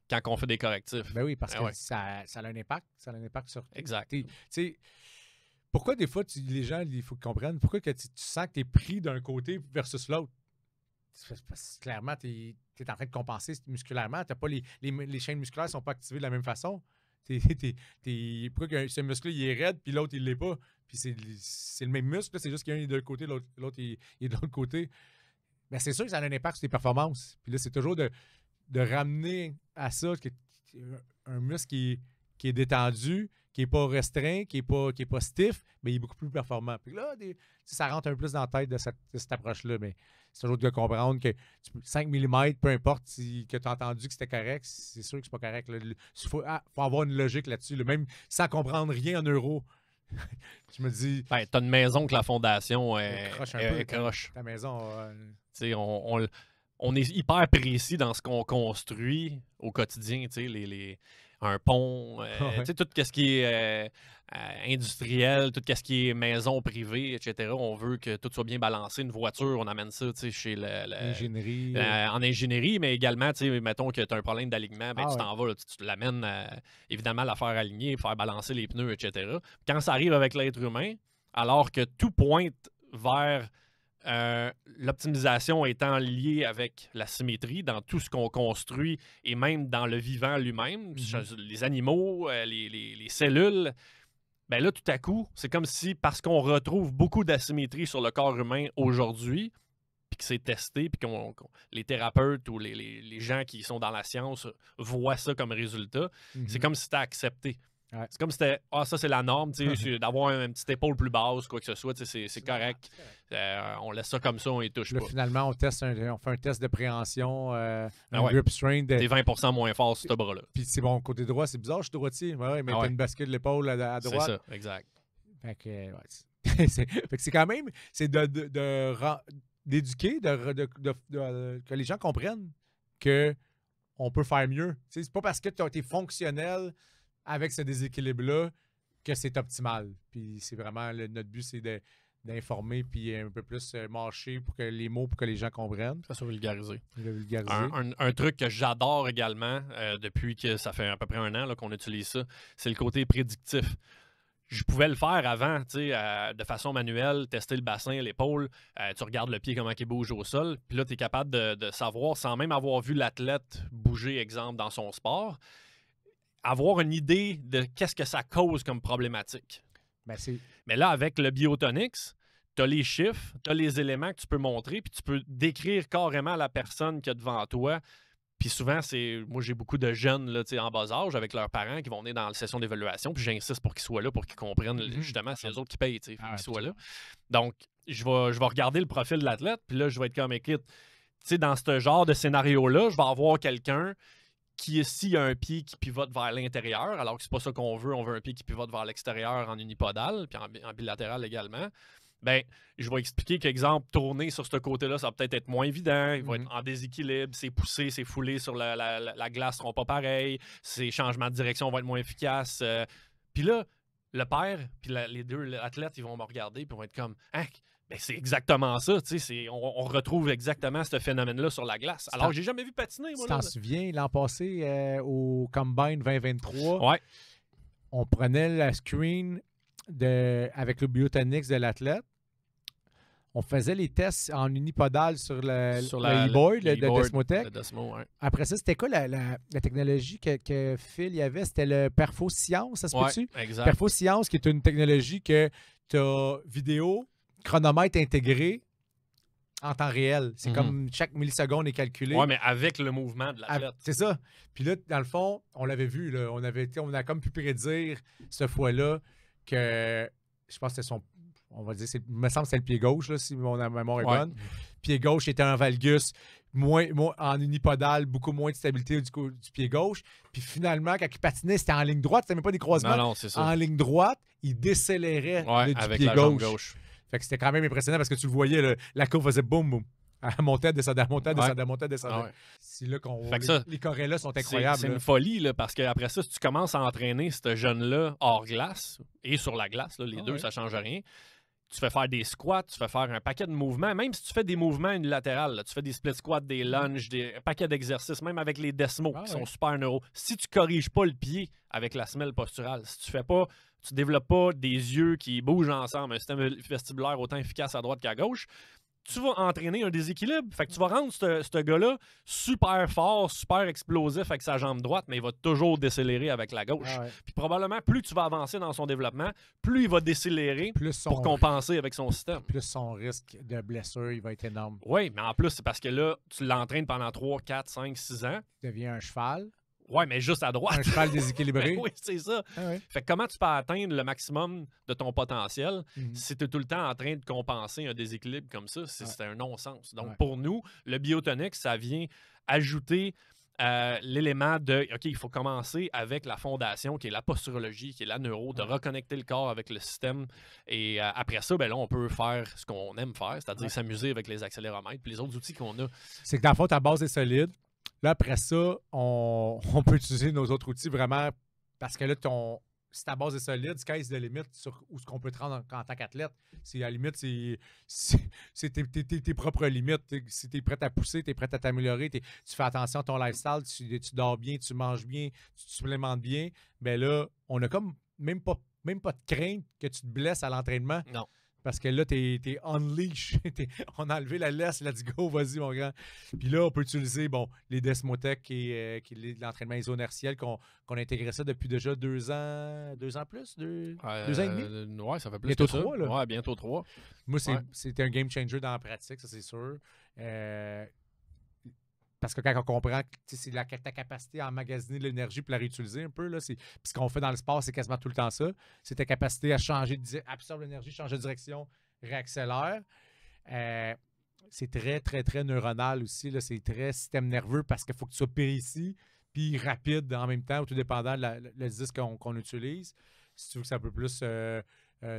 [SPEAKER 1] Quand on fait des correctifs.
[SPEAKER 2] Ben oui, parce que ça a un impact. Ça a un impact sur tout.
[SPEAKER 1] Exact.
[SPEAKER 2] Pourquoi des fois, les gens, il faut qu'ils comprennent, pourquoi que tu sens que tu es pris d'un côté versus l'autre? Parce que clairement, tu es en train de compenser musculairement. T'as pas les chaînes musculaires ne sont pas activées de la même façon. Pourquoi que ce muscle-là, il est raide, puis l'autre, il ne l'est pas? Puis c'est le même muscle, c'est juste qu'il y a un est d'un côté, l'autre, il est de l'autre côté. Mais c'est sûr que ça a un impact sur tes performances. Puis là, c'est toujours de ramener à ça un muscle qui est détendu, qui n'est pas restreint, qui est pas stiff, mais il est beaucoup plus performant. Puis là, ça rentre un peu plus dans la tête de cette approche-là. Mais c'est toujours de comprendre que 5 mm, peu importe que tu as entendu que c'était correct, c'est sûr que c'est pas correct. Il faut avoir une logique là-dessus. Même sans comprendre rien en euro. Je me dis...
[SPEAKER 1] Ben, tu as une maison que la fondation est croche.
[SPEAKER 2] Ta maison...
[SPEAKER 1] on est hyper précis dans ce qu'on construit au quotidien, un pont, tout ce qui est industriel, tout ce qui est maison privée, etc. On veut que tout soit bien balancé. Une voiture, on amène ça chez
[SPEAKER 2] l'ingénierie.
[SPEAKER 1] En ingénierie, mais également, mettons que tu as un problème d'alignement, tu t'en vas, tu l'amènes évidemment à la faire aligner, faire balancer les pneus, etc. Quand ça arrive avec l'être humain, alors que tout pointe vers l'optimisation étant liée avec la symétrie dans tout ce qu'on construit et même dans le vivant lui-même, les animaux, les cellules, ben là, tout à coup, c'est comme si, parce qu'on retrouve beaucoup d'asymétrie sur le corps humain aujourd'hui, puis que c'est testé, puis les thérapeutes ou les gens qui sont dans la science voient ça comme résultat, c'est comme si c'était accepté.
[SPEAKER 2] Ouais.
[SPEAKER 1] C'est comme si c'était, ça c'est la norme, d'avoir une petite épaule plus basse, quoi que ce soit, c'est correct. On laisse ça comme ça, on y touche
[SPEAKER 2] là,
[SPEAKER 1] pas.
[SPEAKER 2] Finalement, on fait un test de préhension, grip strength.
[SPEAKER 1] T'es 20% moins fort sur ce bras-là.
[SPEAKER 2] Puis c'est bon, côté droit, c'est bizarre, je suis droitier. Ouais, mais t'as une bascule de l'épaule à droite.
[SPEAKER 1] C'est ça, exact.
[SPEAKER 2] Fait que, c'est quand même, c'est d'éduquer, que les gens comprennent qu'on peut faire mieux. T'sais, c'est pas parce que tu as été fonctionnel avec ce déséquilibre-là que c'est optimal. Puis c'est vraiment, notre but, c'est d'informer puis un peu plus mâcher pour que les gens comprennent.
[SPEAKER 1] Ça soit vulgarisé.
[SPEAKER 2] Vulgariser.
[SPEAKER 1] Un truc que j'adore également, depuis que ça fait à peu près 1 an qu'on utilise ça, c'est le côté prédictif. Je pouvais le faire avant, de façon manuelle, tester le bassin, l'épaule. Tu regardes le pied, comment il bouge au sol. Puis là, tu es capable de savoir, sans même avoir vu l'athlète bouger, exemple, dans son sport, avoir une idée de qu'est-ce que ça cause comme problématique. Mais là, avec le Biotonix, tu as les chiffres, tu as les éléments que tu peux montrer, puis tu peux décrire carrément la personne qui est devant toi. Puis souvent, moi, j'ai beaucoup de jeunes là, en bas âge avec leurs parents qui vont venir dans la session d'évaluation, puis j'insiste pour qu'ils soient là, pour qu'ils comprennent justement, c'est eux autres qui payent, qu'ils soient là. Donc, je vais regarder le profil de l'athlète, puis là, je vais être comme, écoute, dans ce genre de scénario-là, je vais avoir quelqu'un qui, s'il y a un pied qui pivote vers l'intérieur, alors que c'est pas ça qu'on veut, on veut un pied qui pivote vers l'extérieur en unipodal, puis en bilatéral également, ben, je vais expliquer qu'exemple, tourner sur ce côté-là, ça va peut-être être moins évident, il va être en déséquilibre, ses poussées, ses foulées sur la glace seront pas pareilles, ses changements de direction vont être moins efficaces. Puis là, le père, puis les deux athlètes, ils vont me regarder, puis vont être comme, ben, c'est exactement ça, on retrouve exactement ce phénomène-là sur la glace. Alors que j'ai jamais vu patiner, moi.
[SPEAKER 2] Tu t'en souviens, l'an passé, au Combine 2023,
[SPEAKER 1] ouais.
[SPEAKER 2] On prenait la screen avec le Biotonix de l'athlète. On faisait les tests en unipodal sur le e-board de Desmotech. Après ça, c'était quoi la technologie que Phil y avait? C'était le Perfoscience, ça se peut-tu?
[SPEAKER 1] Exact.
[SPEAKER 2] Perfoscience, qui est une technologie que tu as vidéo, chronomètre intégré en temps réel. C'est comme chaque milliseconde est calculé.
[SPEAKER 1] Oui, mais avec le mouvement de l'athlète.
[SPEAKER 2] C'est ça. Puis là, dans le fond, on l'avait vu. Là, on a comme pu prédire cette fois-là que je pense que c'était son... On va dire, il me semble que c'était le pied gauche, là, si mon mémoire est bonne. Pied gauche était un valgus, moins en unipodal, beaucoup moins de stabilité du pied gauche. Puis finalement, quand il patinait, c'était en ligne droite, c'était même pas des croisements.
[SPEAKER 1] Non, c'est ça.
[SPEAKER 2] En ligne droite, il décélérait du
[SPEAKER 1] avec
[SPEAKER 2] pied
[SPEAKER 1] la jambe gauche.
[SPEAKER 2] Fait que c'était quand même impressionnant parce que tu le voyais, la courbe faisait boum, boum. Elle montait, elle descendait, elle montait, elle descendait. C'est là qu'on les corrélats sont incroyables.
[SPEAKER 1] C'est une folie, là, parce qu'après ça, si tu commences à entraîner ce jeune-là hors glace et sur la glace, là, les deux, ça ne change rien. Tu fais faire des squats, tu fais faire un paquet de mouvements, même si tu fais des mouvements unilatérales, là, tu fais des split squats, des lunges, un paquet d'exercices, même avec les Desmo qui sont super neuro. Si tu ne corriges pas le pied avec la semelle posturale, si tu ne développes pas des yeux qui bougent ensemble, un système vestibulaire autant efficace à droite qu'à gauche, tu vas entraîner un déséquilibre. Fait que tu vas rendre ce gars-là super fort, super explosif avec sa jambe droite, mais il va toujours décélérer avec la gauche. Puis probablement, plus tu vas avancer dans son développement, plus il va décélérer pour compenser avec son système.
[SPEAKER 2] Plus son risque de blessure, il va être énorme.
[SPEAKER 1] Oui, mais en plus, c'est parce que là, tu l'entraînes pendant 3, 4, 5, 6 ans.
[SPEAKER 2] Il devient un cheval.
[SPEAKER 1] Ouais, mais juste à droite.
[SPEAKER 2] Un cheval déséquilibré.
[SPEAKER 1] Oui, c'est ça. Fait que comment tu peux atteindre le maximum de ton potentiel si tu es tout le temps en train de compenser un déséquilibre comme ça? C'est un non-sens. Donc, pour nous, le Biotonix, ça vient ajouter l'élément de, OK, il faut commencer avec la fondation qui est la posturologie, qui est la neuro, de reconnecter le corps avec le système. Et après ça, ben là, on peut faire ce qu'on aime faire, c'est-à-dire s'amuser avec les accéléromètres et les autres outils qu'on a.
[SPEAKER 2] C'est que dans le fond, ta base est solide. Là, après ça, on peut utiliser nos autres outils vraiment parce que là, si ta base est solide, sky's the limit sur où ce qu'on peut te rendre en tant qu'athlète. À la limite, c'est tes propres limites. Si tu es prêt à pousser, tu es prêt à t'améliorer, tu fais attention à ton lifestyle, tu dors bien, tu manges bien, tu te supplémentes bien, bien là, on a comme même pas de crainte que tu te blesses à l'entraînement.
[SPEAKER 1] Non.
[SPEAKER 2] Parce que là, t'es unleash. On a enlevé la laisse, let's go, vas-y, mon grand. Puis là, on peut utiliser les Desmotech qui est l'entraînement isonertiel qu'on a intégré ça depuis déjà 2 ans plus? 2 ans et demi?
[SPEAKER 1] Ouais, ça fait plus
[SPEAKER 2] bientôt
[SPEAKER 1] que ça.
[SPEAKER 2] 3, là.
[SPEAKER 1] Ouais, bientôt 3.
[SPEAKER 2] Moi, c'était un game changer dans la pratique, ça, c'est sûr. Parce que quand on comprend que c'est ta capacité à emmagasiner de l'énergie pour la réutiliser un peu, là, puis ce qu'on fait dans le sport, c'est quasiment tout le temps ça. C'est ta capacité à absorber l'énergie, changer de direction, réaccélère. C'est très, très, très neuronal aussi. Là. C'est très système nerveux parce qu'il faut que tu sois précis puis rapide en même temps, tout dépendant de le disque qu'on utilise. Si tu veux que ça soit un peu plus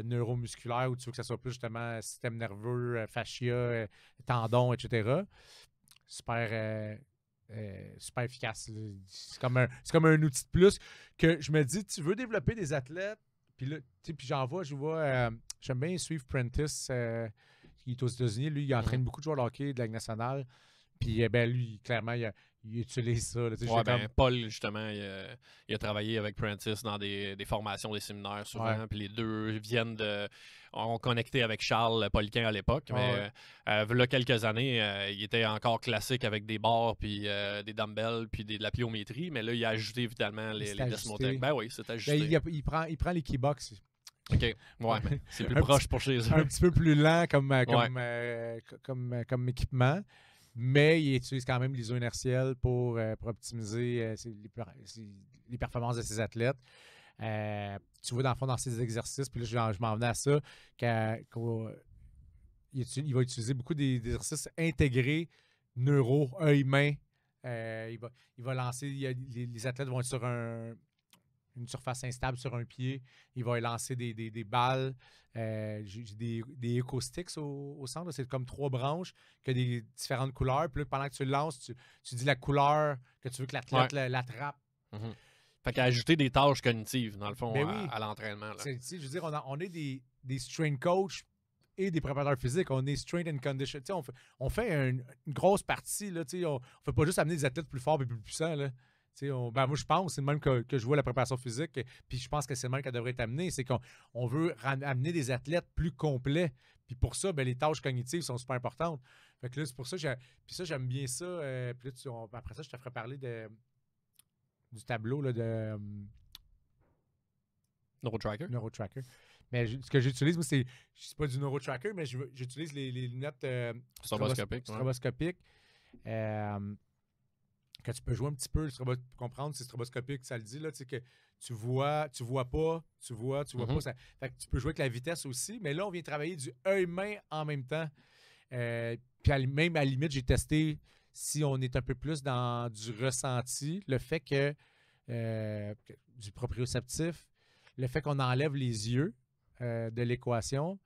[SPEAKER 2] neuromusculaire ou tu veux que ça soit plus justement système nerveux, fascia, tendons, etc. Super efficace. C'est comme un outil de plus que je me dis, tu veux développer des athlètes, puis là, puis j'aime bien suivre Prentice, qui est aux États-Unis. Lui, il entraîne beaucoup de joueurs de hockey de la Ligue nationale. Puis, lui, clairement, il utilise ça. Là,
[SPEAKER 1] Paul, justement, il a travaillé avec Prentice dans des formations, des séminaires souvent. Puis les deux viennent ont connecté avec Charles Poliquin à l'époque. Mais il y a quelques années, il était encore classique avec des barres, puis des dumbbells, puis de la pliométrie. Mais là, il a ajouté évidemment les Desmotech. Ben oui, c'est ajusté.
[SPEAKER 2] Il prend les keybox.
[SPEAKER 1] OK. Ouais, mais c'est plus proche pour chez eux.
[SPEAKER 2] Un petit peu plus lent comme équipement. Mais il utilise quand même l'ISO inertiel pour optimiser les performances de ses athlètes. Tu vois, dans le fond, dans ses exercices, puis là, je m'en venais à ça, il va utiliser beaucoup d'exercices intégrés, neuro, œil-main. Il va lancer, les athlètes vont être sur une surface instable sur un pied. Il va lancer des balles. J'ai des EcoSticks au centre. C'est comme 3 branches qui ont des différentes couleurs. Puis là, pendant que tu le lances, tu dis la couleur que tu veux que l'athlète l'attrape.
[SPEAKER 1] Mm-hmm. Fait qu'à ajouter des tâches cognitives, dans le fond,
[SPEAKER 2] oui.
[SPEAKER 1] à l'entraînement.
[SPEAKER 2] Je veux dire, on est des strength coach et des préparateurs physiques. On est strength and condition. On fait une grosse partie. Là, on ne fait pas juste amener des athlètes plus forts et plus puissants. Là. Moi, je pense, c'est le même que je vois la préparation physique, puis je pense que c'est le même qu'elle devrait être amenée, c'est qu'on veut amener des athlètes plus complets. Puis pour ça, les tâches cognitives sont super importantes. Fait que là, c'est pour ça, j'aime bien ça. Puis là, après ça, je te ferai parler du tableau là, de NeuroTracker. Mais ce que j'utilise, moi, c'est pas du NeuroTracker, mais j'utilise les lunettes stroboscopiques. Que tu peux jouer un petit peu, pour comprendre, c'est stroboscopique, ça le dit, là, que tu vois pas. Ça, fait que tu peux jouer avec la vitesse aussi, mais là, on vient travailler du œil-main en même temps. Puis même à la limite, j'ai testé si on est un peu plus dans du ressenti, le fait que du proprioceptif, le fait qu'on enlève les yeux de l'équation.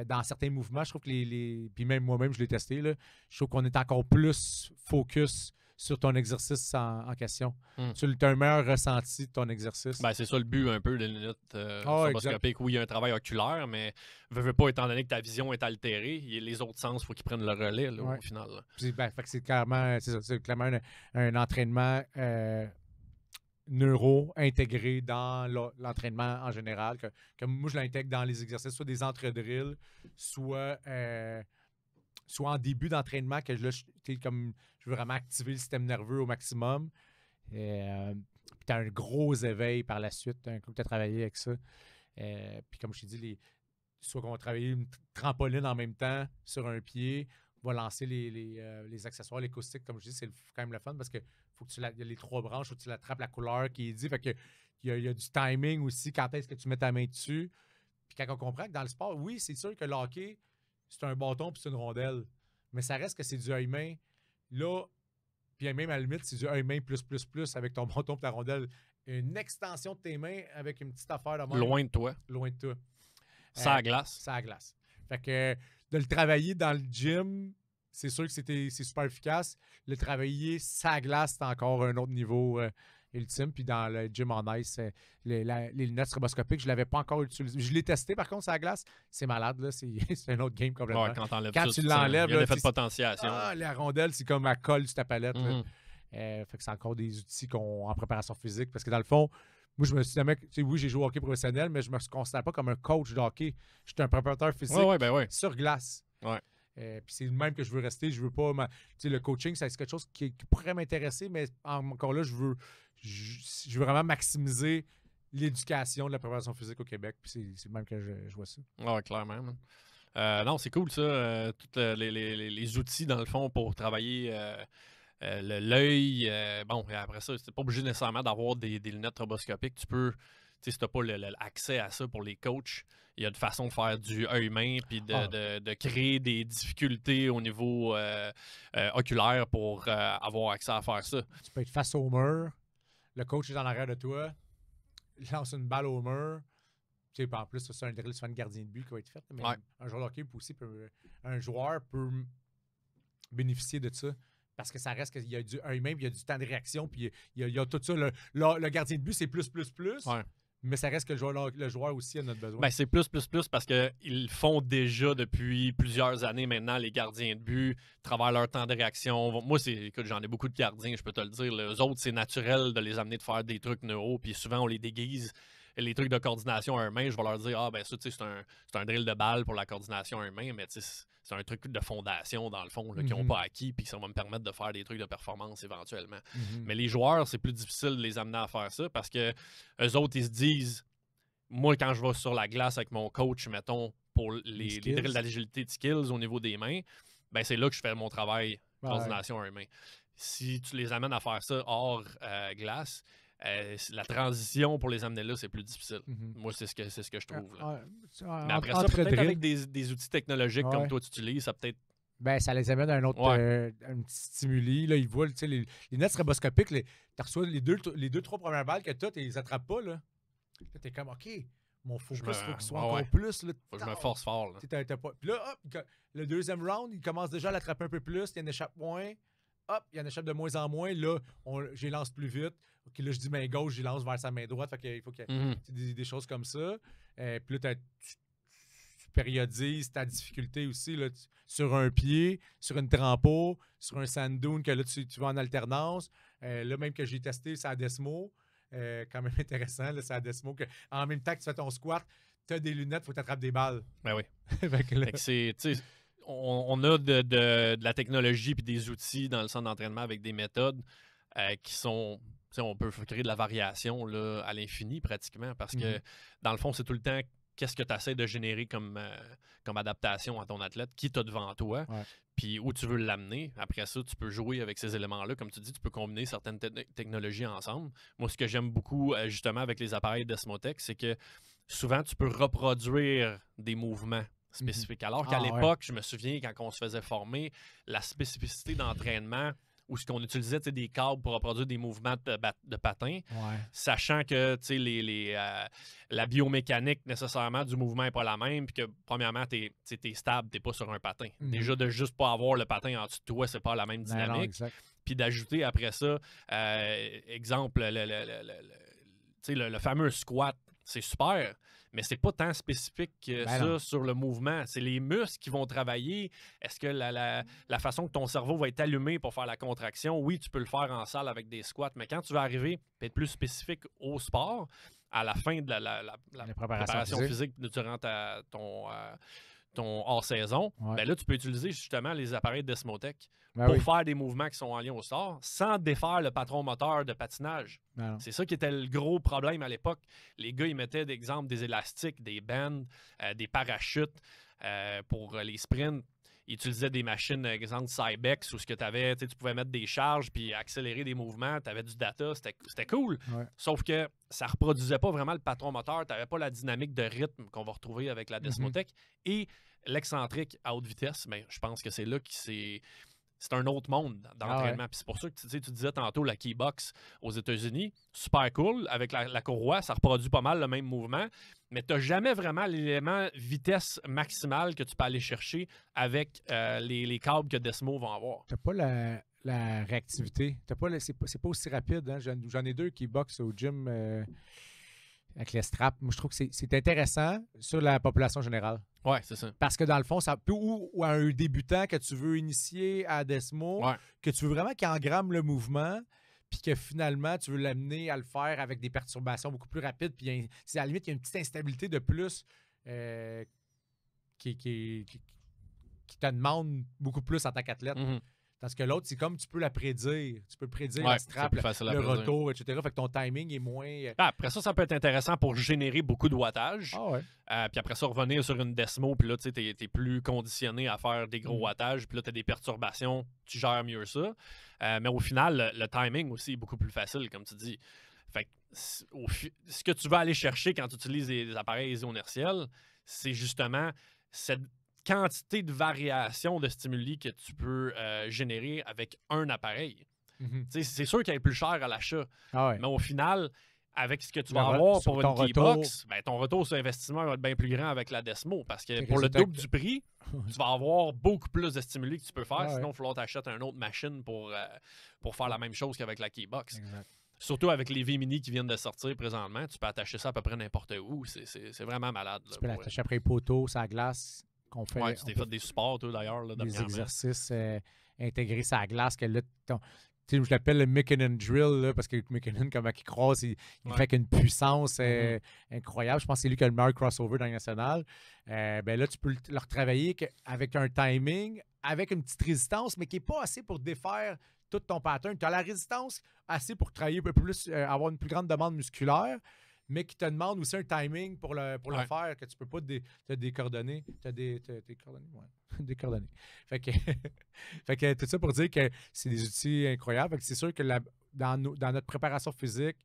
[SPEAKER 2] Dans certains mouvements, je trouve que puis même moi-même, je l'ai testé, là, je trouve qu'on est encore plus focus sur ton exercice en question. Tu as un meilleur ressenti de ton exercice.
[SPEAKER 1] C'est ça le but un peu des lunettes stroboscopiques. Oui, il y a un travail oculaire, mais veux pas, étant donné que ta vision est altérée, les autres sens, il faut qu'ils prennent le relais au final.
[SPEAKER 2] C'est clairement, un entraînement neuro intégré dans l'entraînement en général. Que moi, je l'intègre dans les exercices, soit des entre-drills, soit en début d'entraînement, que je veux vraiment activer le système nerveux au maximum. Puis tu as un gros éveil par la suite, un coup que tu as travaillé avec ça. Puis comme je t'ai dit, soit qu'on va travailler une trampoline en même temps sur un pied, on va lancer les accessoires, les caustiques, comme je dis, c'est quand même le fun parce que faut que il y a les 3 branches, faut que tu l'attrapes la couleur qui est dit. Fait que il y a du timing aussi, quand est-ce que tu mets ta main dessus. Puis quand on comprend que dans le sport, oui, c'est sûr que le hockey, c'est un bâton puis c'est une rondelle. Mais ça reste que c'est du œil-main. Là, puis même à la limite, c'est du œil-main plus avec ton bâton et ta rondelle. Une extension de tes mains avec une petite affaire de main.
[SPEAKER 1] Loin de toi. Ça à glace.
[SPEAKER 2] Ça à glace. Fait que de le travailler dans le gym, c'est sûr que c'est super efficace. Le travailler ça à glace, c'est encore un autre niveau ultime. Puis dans le gym en ice, les lunettes stroboscopiques, je ne l'avais pas encore utilisé. Je l'ai testé par contre, ça à glace. C'est malade, là. C'est un autre game complètement.
[SPEAKER 1] Ouais,
[SPEAKER 2] quand tu l'enlèves,
[SPEAKER 1] il y a l'effet de potentiation.
[SPEAKER 2] La rondelle, c'est comme elle colle sur ta palette. Fait que c'est encore des outils qu'on en préparation physique. Parce que dans le fond, Moi, je me suis jamais. Tu sais, oui, j'ai joué au hockey professionnel, mais je me considère pas comme un coach de hockey. Je suis un préparateur physique
[SPEAKER 1] Ben
[SPEAKER 2] sur glace.
[SPEAKER 1] Ouais.
[SPEAKER 2] Puis c'est le même que je veux rester. Je veux pas. Tu sais, le coaching, c'est quelque chose qui pourrait m'intéresser, mais encore là, je veux vraiment maximiser l'éducation de la préparation physique au Québec. Puis c'est le même que je vois ça.
[SPEAKER 1] Ouais, clairement. Non, c'est cool ça. Tous les outils, dans le fond, pour travailler l'œil. Bon, et après ça, c'est pas obligé nécessairement d'avoir des lunettes stroboscopiques. Tu peux, tu sais, si tu n'as pas l'accès à ça pour les coachs, il y a une façon de faire du œil-main puis de créer des difficultés au niveau oculaire pour avoir accès à faire ça.
[SPEAKER 2] Tu peux être face au mur, le coach est en arrière de toi, il lance une balle au mur. Tu sais, en plus, c'est un drill sur un gardien de but qui va être fait. Mais un joueur de hockey un joueur peut bénéficier de ça. Parce que ça reste qu'il y a du œil-main, puis il y a du temps de réaction, puis il y a tout ça. Le gardien de but, c'est plus.
[SPEAKER 1] Ouais.
[SPEAKER 2] Mais ça reste que le joueur aussi a notre besoin.
[SPEAKER 1] Ben, c'est plus parce qu'ils font déjà depuis plusieurs années maintenant, les gardiens de but, travers leur temps de réaction. Moi, écoute, j'en ai beaucoup de gardiens, je peux te le dire. Les autres, c'est naturel de les amener de faire des trucs neuro, puis souvent, on les déguise. Les trucs de coordination à main, je vais leur dire, ben ça, tu sais, c'est un drill de balle pour la coordination à main, mais tu sais, c'est un truc de fondation, dans le fond, qu'ils n'ont pas acquis, puis ça va me permettre de faire des trucs de performance éventuellement. Mais les joueurs, c'est plus difficile de les amener à faire ça parce que eux autres, ils se disent, moi, quand je vais sur la glace avec mon coach, mettons, pour les drills d'agilité de skills au niveau des mains, ben c'est là que je fais mon travail de coordination à main. Si tu les amènes à faire ça hors glace, la transition pour les amener là, c'est plus difficile. Moi, c'est ce que je trouve. Là. Mais après ça, peut-être avec des outils technologiques comme toi tu utilises, ça peut-être.
[SPEAKER 2] Ben, ça les amène à un autre un petit stimuli. Là, ils voient les lunettes stroboscopiques, tu reçois les deux, trois premières balles que tu as, tu les attrapes pas. Là, tu es comme, OK, mon focus, il faut qu'il soit encore plus. Là,
[SPEAKER 1] faut que je me force fort. Là.
[SPEAKER 2] Puis là, hop, le deuxième round, il commence déjà à l'attraper un peu plus, il y en échappe moins. Hop, il y en échappe de moins en moins. Là, j'y lance plus vite. OK, là, je dis main gauche, j'y lance vers sa main droite. Fait qu'il faut qu'il y ait des choses comme ça. Puis là, tu périodises ta difficulté aussi là, sur un pied, sur une trampo, sur un sand dune que là, tu vas en alternance. Là, même que j'ai testé, c'est à Desmo. Quand même intéressant, là, c'est à Desmo. En même temps que tu fais ton squat, tu as des lunettes, il faut que tu attrapes des balles.
[SPEAKER 1] Ben oui.
[SPEAKER 2] Fait que là,
[SPEAKER 1] on a de la technologie et des outils dans le centre d'entraînement avec des méthodes qui sont... On peut créer de la variation là, à l'infini pratiquement parce que dans le fond, c'est tout le temps qu'est-ce que tu essaies de générer comme adaptation à ton athlète, qui t'a devant toi, puis où tu veux l'amener. Après ça, tu peux jouer avec ces éléments-là. Comme tu dis, tu peux combiner certaines technologies ensemble. Moi, ce que j'aime beaucoup justement avec les appareils Desmotech, c'est que souvent, tu peux reproduire des mouvements spécifiques. Alors qu'à l'époque, je me souviens, quand on se faisait former, la spécificité d'entraînement où ce qu'on utilisait des câbles pour reproduire des mouvements de patin, sachant que la biomécanique nécessairement du mouvement n'est pas la même, puis que premièrement, tu es stable, tu n'es pas sur un patin. Déjà, de juste pas avoir le patin en dessous de toi, c'est pas la même dynamique. Puis d'ajouter après ça, exemple, le fameux squat, c'est super, mais c'est pas tant spécifique que ça sur le mouvement. C'est les muscles qui vont travailler. Est-ce que la façon que ton cerveau va être allumé pour faire la contraction, oui, tu peux le faire en salle avec des squats, mais quand tu vas arriver à être plus spécifique au sport, à la fin de la préparation physique durant ton hors-saison, ben là, tu peux utiliser justement les appareils Desmotech pour faire des mouvements qui sont en lien au sport sans défaire le patron moteur de patinage. C'est ça qui était le gros problème à l'époque. Les gars, ils mettaient d'exemple des élastiques, des bands, des parachutes pour les sprints. Ils utilisaient des machines, exemple Cybex, où ce que tu pouvais mettre des charges puis accélérer des mouvements, tu avais du data, c'était cool. Sauf que ça ne reproduisait pas vraiment le patron moteur, tu n'avais pas la dynamique de rythme qu'on va retrouver avec la Desmotech. Et l'excentrique à haute vitesse, ben, je pense que c'est là que c'est un autre monde d'entraînement. Puis c'est pour ça que tu disais tantôt la Keybox aux États-Unis, super cool. Avec la courroie, ça reproduit pas mal le même mouvement, mais tu n'as jamais vraiment l'élément vitesse maximale que tu peux aller chercher avec les câbles que Desmo vont avoir.
[SPEAKER 2] Tu n'as pas la réactivité. C'est pas aussi rapide. Hein? J'en ai deux qui boxent au gym avec les straps. Moi, je trouve que c'est intéressant sur la population générale.
[SPEAKER 1] Oui, c'est ça.
[SPEAKER 2] Parce que dans le fond, ça peut, ou à un débutant que tu veux initier à Desmo, que tu veux vraiment qu'il engramme le mouvement, puis que finalement, tu veux l'amener à le faire avec des perturbations beaucoup plus rapides, puis à la limite, il y a une petite instabilité de plus qui te demande beaucoup plus en tant qu'athlète. Parce que l'autre, c'est comme tu peux la prédire. Tu peux prédire la strap, le retour, etc. Fait que ton timing est moins...
[SPEAKER 1] Après ça peut être intéressant pour générer beaucoup de wattage. Puis après ça, revenir sur une Desmo, puis là, tu es plus conditionné à faire des gros wattages, puis là, tu as des perturbations, tu gères mieux ça. Mais au final, le timing aussi est beaucoup plus facile, comme tu dis. Fait que ce que tu vas aller chercher quand tu utilises des appareils iso-inertiels, c'est justement cette quantité de variation de stimuli que tu peux générer avec un appareil. C'est sûr qu'il est plus cher à l'achat, mais au final, avec ce que tu vas avoir pour une Keybox, ton retour sur investissement va être bien plus grand avec la Desmo, parce que pour le double du prix, tu vas avoir beaucoup plus de stimuli que tu peux faire, sinon il va falloir t'acheter une autre machine pour faire la même chose qu'avec la Keybox.
[SPEAKER 2] Exact.
[SPEAKER 1] Surtout avec les V-Mini qui viennent de sortir présentement, tu peux attacher ça à peu près n'importe où. C'est vraiment malade.
[SPEAKER 2] Tu peux l'attacher après les poteaux, sa glace.
[SPEAKER 1] Tu t'es fait des supports, toi, d'ailleurs.
[SPEAKER 2] Des exercices intégrés sur la glace. Que là, je l'appelle le McKinnon Drill, là, parce que McKinnon, comment il croise, il fait qu'une puissance incroyable. Je pense que c'est lui qui a le meilleur crossover dans le national. Là, tu peux le retravailler avec un timing, avec une petite résistance, mais qui n'est pas assez pour défaire tout ton pattern. Tu as la résistance assez pour travailler un peu plus, avoir une plus grande demande musculaire, mais qui te demande aussi un timing pour le faire, que tu peux pas te décoordonner. Décoordonner? Ouais. Décoordonner. Fait que tout ça pour dire que c'est des outils incroyables. Fait que c'est sûr que dans notre préparation physique,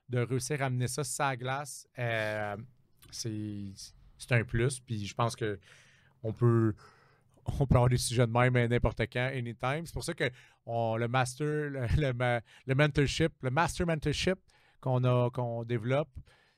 [SPEAKER 2] de réussir à amener ça sur la glace, c'est un plus. Puis je pense que on peut avoir des sujets de même n'importe quand, anytime. C'est pour ça que le master mentorship qu'on développe,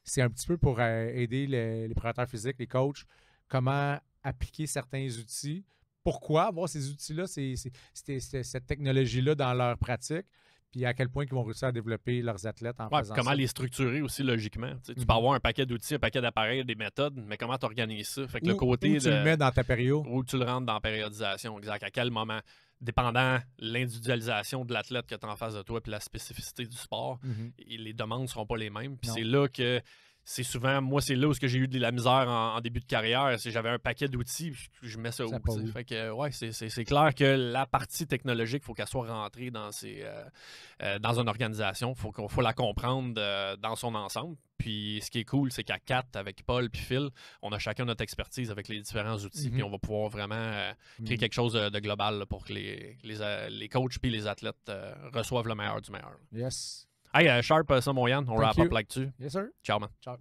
[SPEAKER 2] c'est un petit peu pour aider les préparateurs physiques, les coachs, comment appliquer certains outils. Pourquoi avoir ces outils-là, cette technologie-là dans leur pratique, puis à quel point ils vont réussir à développer leurs athlètes en faisant
[SPEAKER 1] comment
[SPEAKER 2] ça.
[SPEAKER 1] les structurer aussi logiquement. Tu peux avoir un paquet d'outils, un paquet d'appareils, des méthodes, mais comment tu organises ça? Fait que
[SPEAKER 2] où tu le mets dans ta période.
[SPEAKER 1] Où tu le rentres dans la périodisation, exact. À quel moment? Dépendant l'individualisation de l'athlète que tu as en face de toi puis la spécificité du sport, les demandes ne seront pas les mêmes. Puis c'est là que c'est souvent, moi, c'est là où j'ai eu de la misère en début de carrière. C'est j'avais un paquet d'outils, je mets ça où. Fait que, c'est clair que la partie technologique, il faut qu'elle soit rentrée dans une organisation. Il faut la comprendre dans son ensemble. Puis ce qui est cool, c'est qu'à 4, avec Paul puis Phil, on a chacun notre expertise avec les différents outils. Puis on va pouvoir vraiment créer quelque chose de global là, pour que les coachs puis les athlètes reçoivent le meilleur du meilleur.
[SPEAKER 2] Yes.
[SPEAKER 1] Hey, sharp ça, mon Yann. On wrap up là-dessus.
[SPEAKER 2] Yes, sir.
[SPEAKER 1] Ciao, man.
[SPEAKER 2] Ciao.